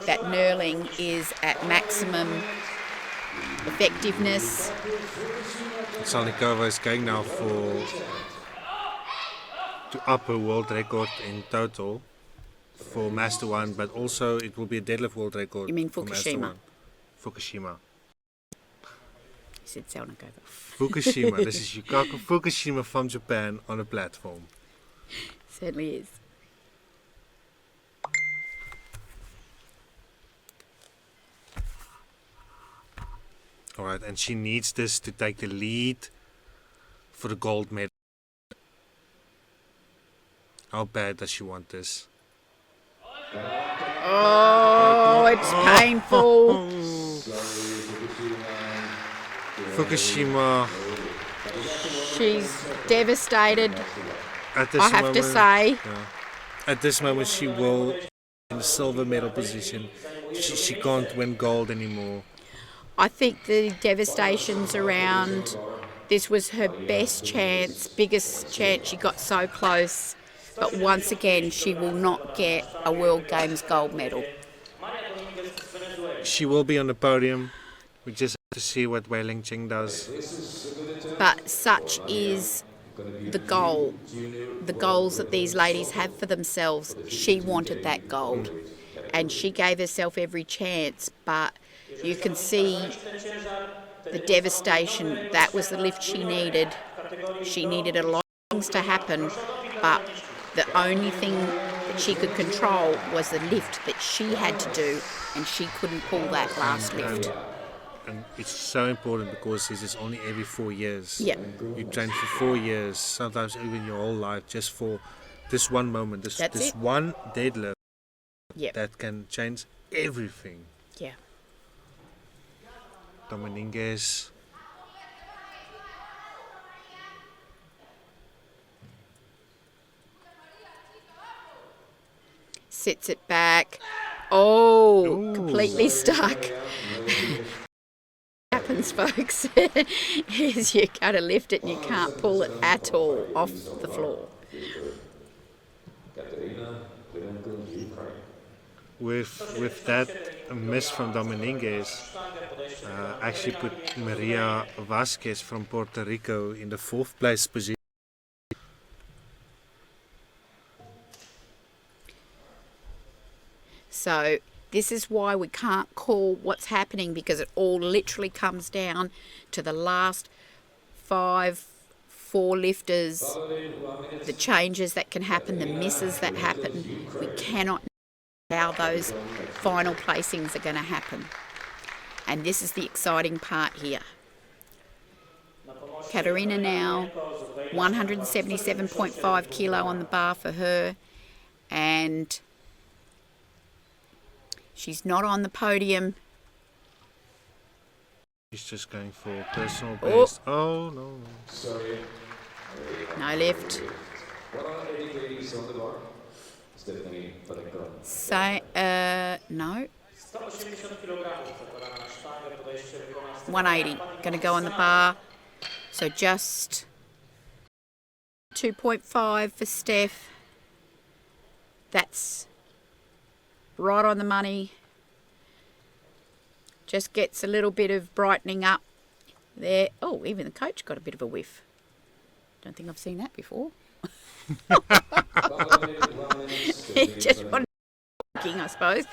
that knurling is at maximum effectiveness. Salnikova is going now to up her world record in total for Master 1, but also it will be a deadlift world record. You mean for Master Fukushima? 1. Fukushima. You said Salnikova. Fukushima. This is Yukako Fukushima from Japan on a platform. Certainly is. Alright, and she needs this to take the lead for the gold medal. How bad does she want this? Oh, it's painful. Fukushima. She's devastated, At this I have to say. Yeah. At this moment, she will in the silver medal position. She can't win gold anymore. I think the devastation's around. This was her best chance, biggest chance. She got so close. But once again, she will not get a World Games gold medal. She will be on the podium. We just have to see what Wei Ling Ching does. But such is the goal. The goals that these ladies have for themselves. She wanted that gold. And she gave herself every chance. But you can see the devastation. That was the lift she needed. She needed a lot of things to happen. But the only thing that she could control was the lift that she had to do, and she couldn't pull that last lift. And it's so important because this is only every 4 years. Yeah. You train for 4 years, sometimes even your whole life, just for this one moment, this one deadlift that can change everything. Yeah. Dominguez. Sits it back. Oh, Ooh. completely stuck. Happens, folks, is you got to lift it and you can't pull it at all off the floor. Katarina, Pinnacle, Ukraine. With that miss from Dominguez, actually put Maria Vasquez from Puerto Rico in the 4th place position. So this is why we can't call what's happening, because it all literally comes down to the last 4 lifters, the changes that can happen, the misses that happen. We cannot know how those final placings are going to happen. And this is the exciting part here. Katarina now, 177.5 kilo on the bar for her, and she's not on the podium. She's just going for personal best. Oh, no. Sorry. No lift. What are 80 kgs on the bar? Stephanie Pinnacle. No. 180. Going to go on the bar. So just 2.5 for Steph. That's right on the money. Just gets a little bit of brightening up there. Oh, even the coach got a bit of a whiff. Don't think I've seen that before. Just wanted to I suppose.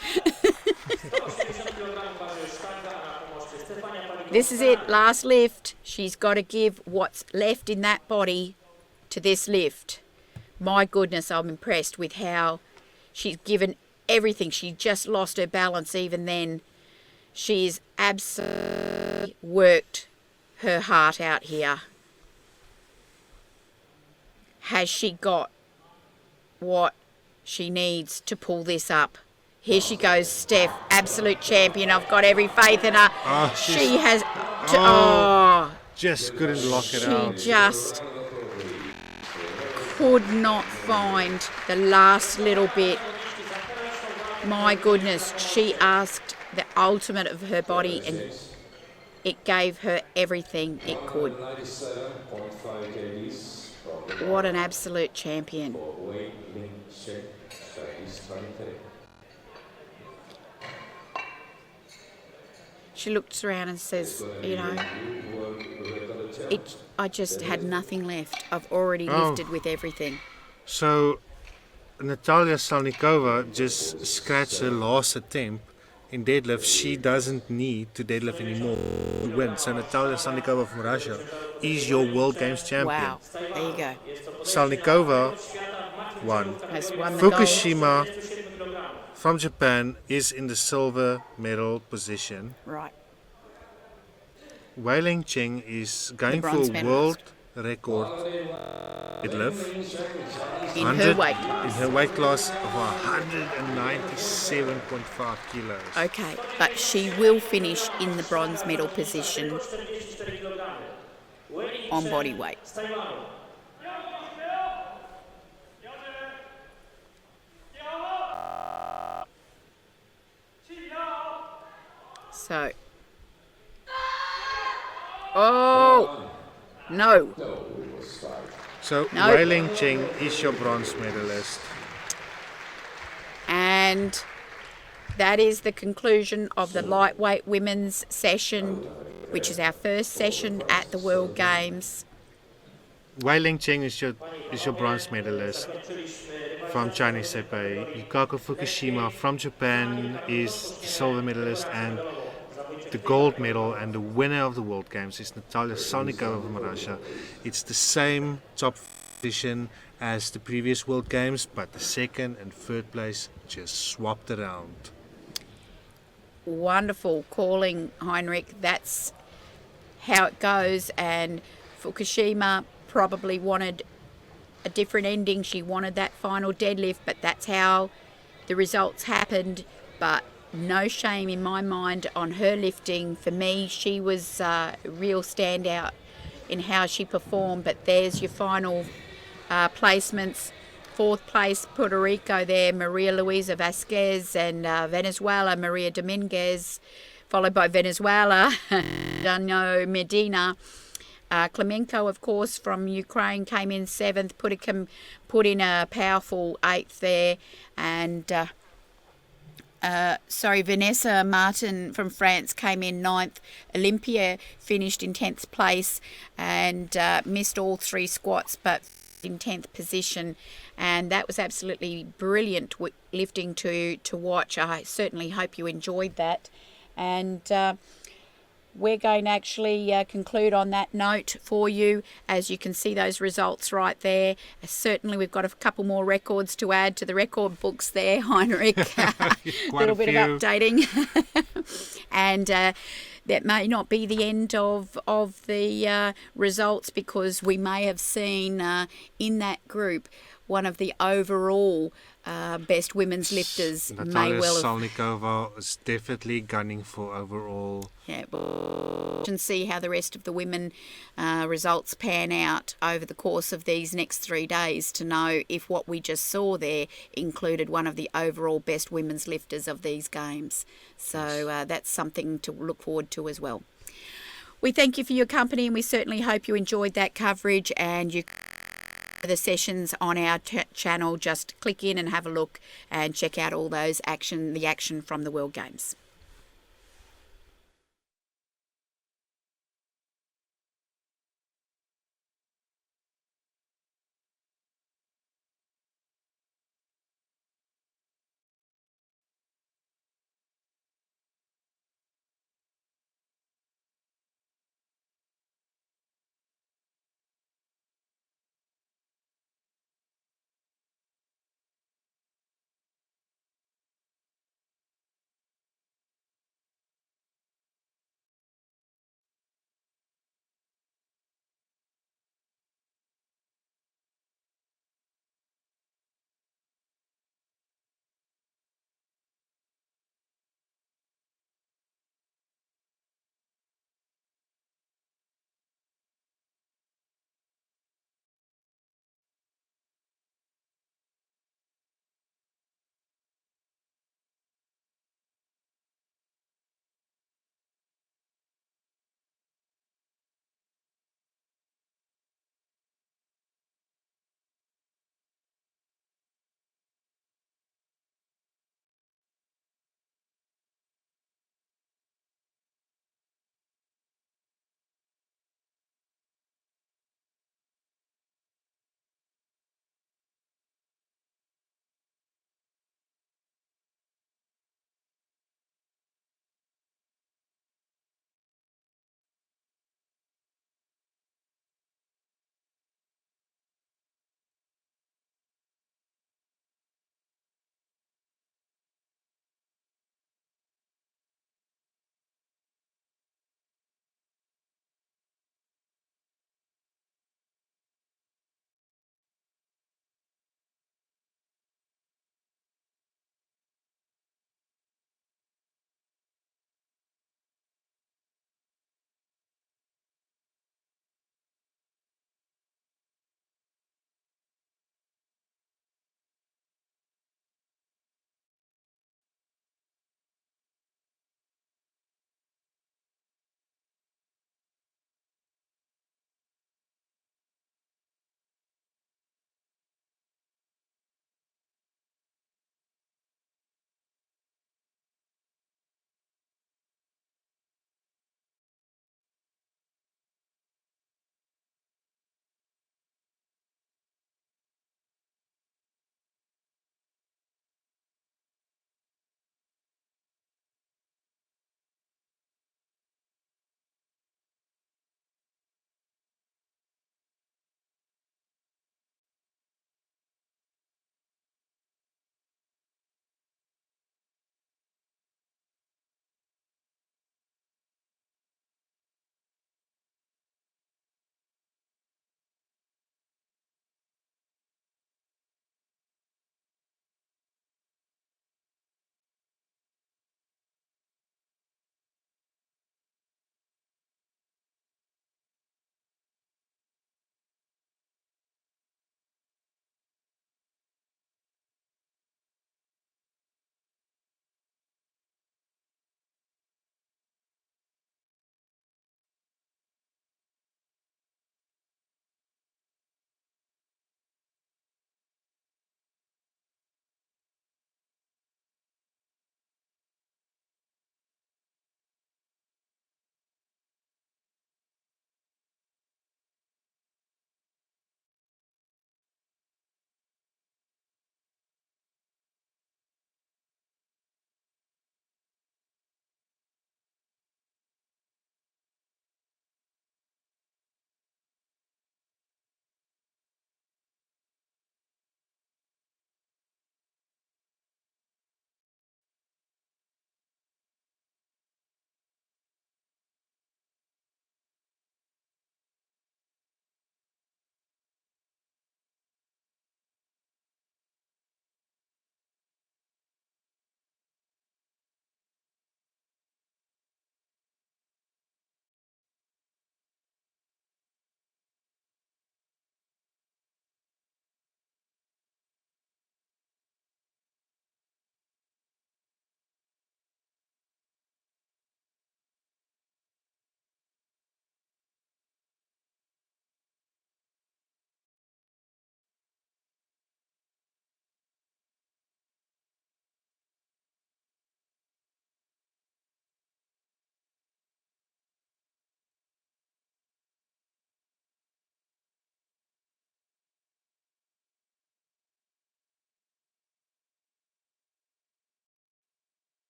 This is it, last lift. She's got to give what's left in that body to this lift. My goodness, I'm impressed with how she's given everything. She just lost her balance even then. She's absolutely worked her heart out here. Has she got what she needs to pull this up? Here she goes, Steph, absolute champion. I've got every faith in her. She has... Just couldn't lock it out. She just could not find the last little bit. My goodness, she asked the ultimate of her body and it gave her everything it could. What an absolute champion. She looks around and says, you know, I just had nothing left. I've already lifted with everything. So Natalia Selmakova just scratched her last attempt in deadlift. She doesn't need to deadlift anymore to win. So Natalia Selmakova from Russia is your World Games champion. Wow, there you go. Selmakova won. Has won the Fukushima from Japan is in the silver medal position. Right. Wei Ching is going for bronze a medalist. world record deadlift. In her weight class. In her weight class of 197.5 kilos. Okay, but she will finish in the bronze medal position on body weight. So, no. So No. Wei Ching is your bronze medalist. And that is the conclusion of the lightweight women's session, which is our first session at the World Games. Wei Ching is your bronze medalist from Chinese Taipei. Yukako Fukushima from Japan is the silver medalist, and the gold medal and the winner of the World Games is Natalia Selmakova from Russia. It's the same top position as the previous World Games, but the second and third place just swapped around. Wonderful calling, Heinrich. That's how it goes. And Fukushima probably wanted a different ending. She wanted that final deadlift, but that's how the results happened. But no shame in my mind on her lifting. For me, she was a real standout in how she performed. But there's your final placements. Fourth place, Puerto Rico there, Maria Luiza Vasquez, and Venezuela, Maria Dominguez, followed by Venezuela, Dano Medina. Clinco, of course, from Ukraine came in seventh, put in a powerful eighth there, and Vanessa Martin from France came in ninth. Olympia finished in 10th place and missed all three squats, but in 10th position, and that was absolutely brilliant lifting to watch. I certainly hope you enjoyed that, and we're going to actually conclude on that note for you. As you can see those results right there, certainly we've got a couple more records to add to the record books there, Heinrich. A little bit of updating. And that may not be the end of the results, because we may have seen in that group one of the overall best women's lifters. Natalia Selmakova is definitely gunning for overall. Yeah, and see how the rest of the women results pan out over the course of these next 3 days to know if what we just saw there included one of the overall best women's lifters of these games. So that's something to look forward to as well. We thank you for your company, and we certainly hope you enjoyed that coverage. And you the sessions on our channel, just click in and have a look and check out all those the action from the World Games.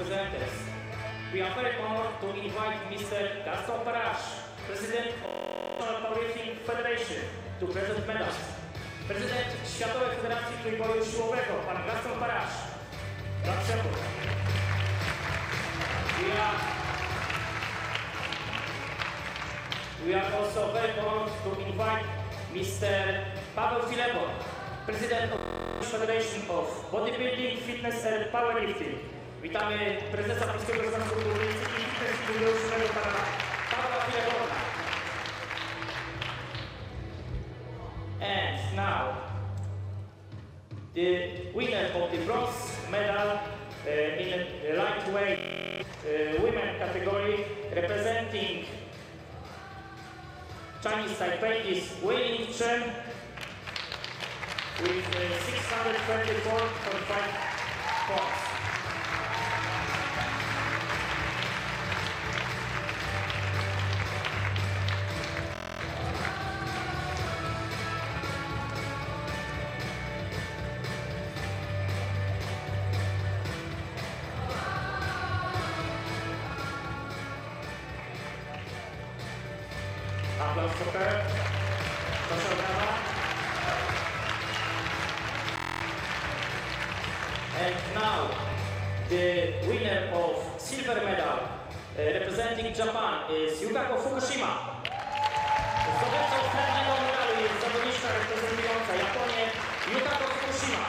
presenters. We are very honored to invite Mr. Gaston Parache, President of the National Powerlifting Federation, to present medals. Prezydent Światowej Federacji Trójboju Siłowego, pan Gaston Parache. Dlaczego? We are also very honored to invite Mr. Paweł Filebor, President of the Federation of Bodybuilding, Fitness and Powerlifting. Witamy prezesa Polskiego Związku Turystyki i Fitness Trójboju pana Pawła Filebora. And now, the winner of the bronze medal in the lightweight women category, representing Chinese Taipei, is Wei Chen with 624.5 points. Applause for her. Proszę brawa. And now, the winner of silver medal, representing Japan, is Yukako Fukushima. Zdobywcą srebrnego medalu jest zawodniczka reprezentująca Japonię, Yukako Fukushima.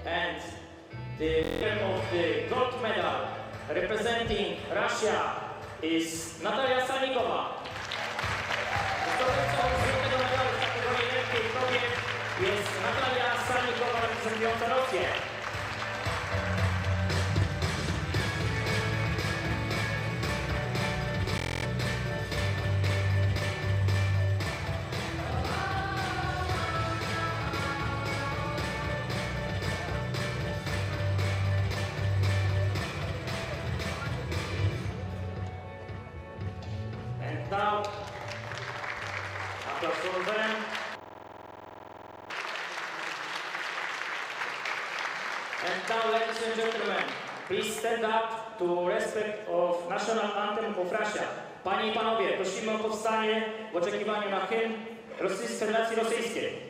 And the winner of the gold medal, representing Russia, is Natalia Selmak. Zdobywcą złotego medalu w kategorii lekkiej kobiet jest Natalia Selmak, reprezentująca Rosję. Now, applause for them. And now, ladies and gentlemen, please stand up to respect of national anthem of Russia. Panie i panowie, prosimy o powstanie w oczekiwaniu na hymn Federacji Rosyjskiej.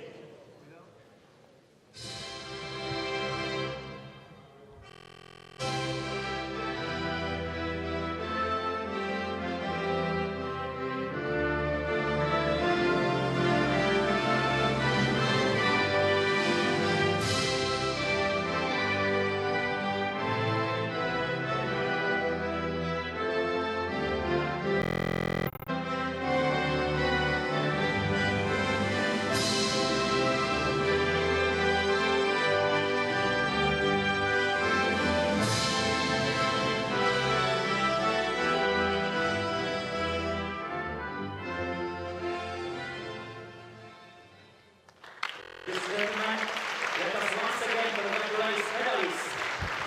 Let us once again congratulate medalists.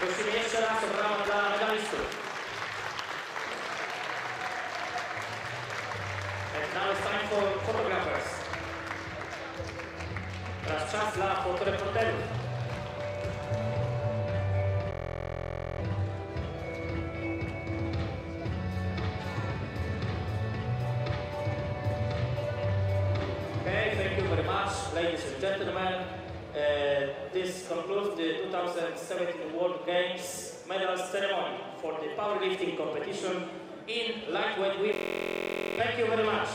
Prosimy jeszcze raz o brawa dla medalistów. And now it's time for photographers. Teraz czas dla fotoreporterów. Okay, thank you very much, ladies and gentlemen. This concludes the 2017 World Games medals ceremony for the powerlifting competition in lightweight women. Thank you very much.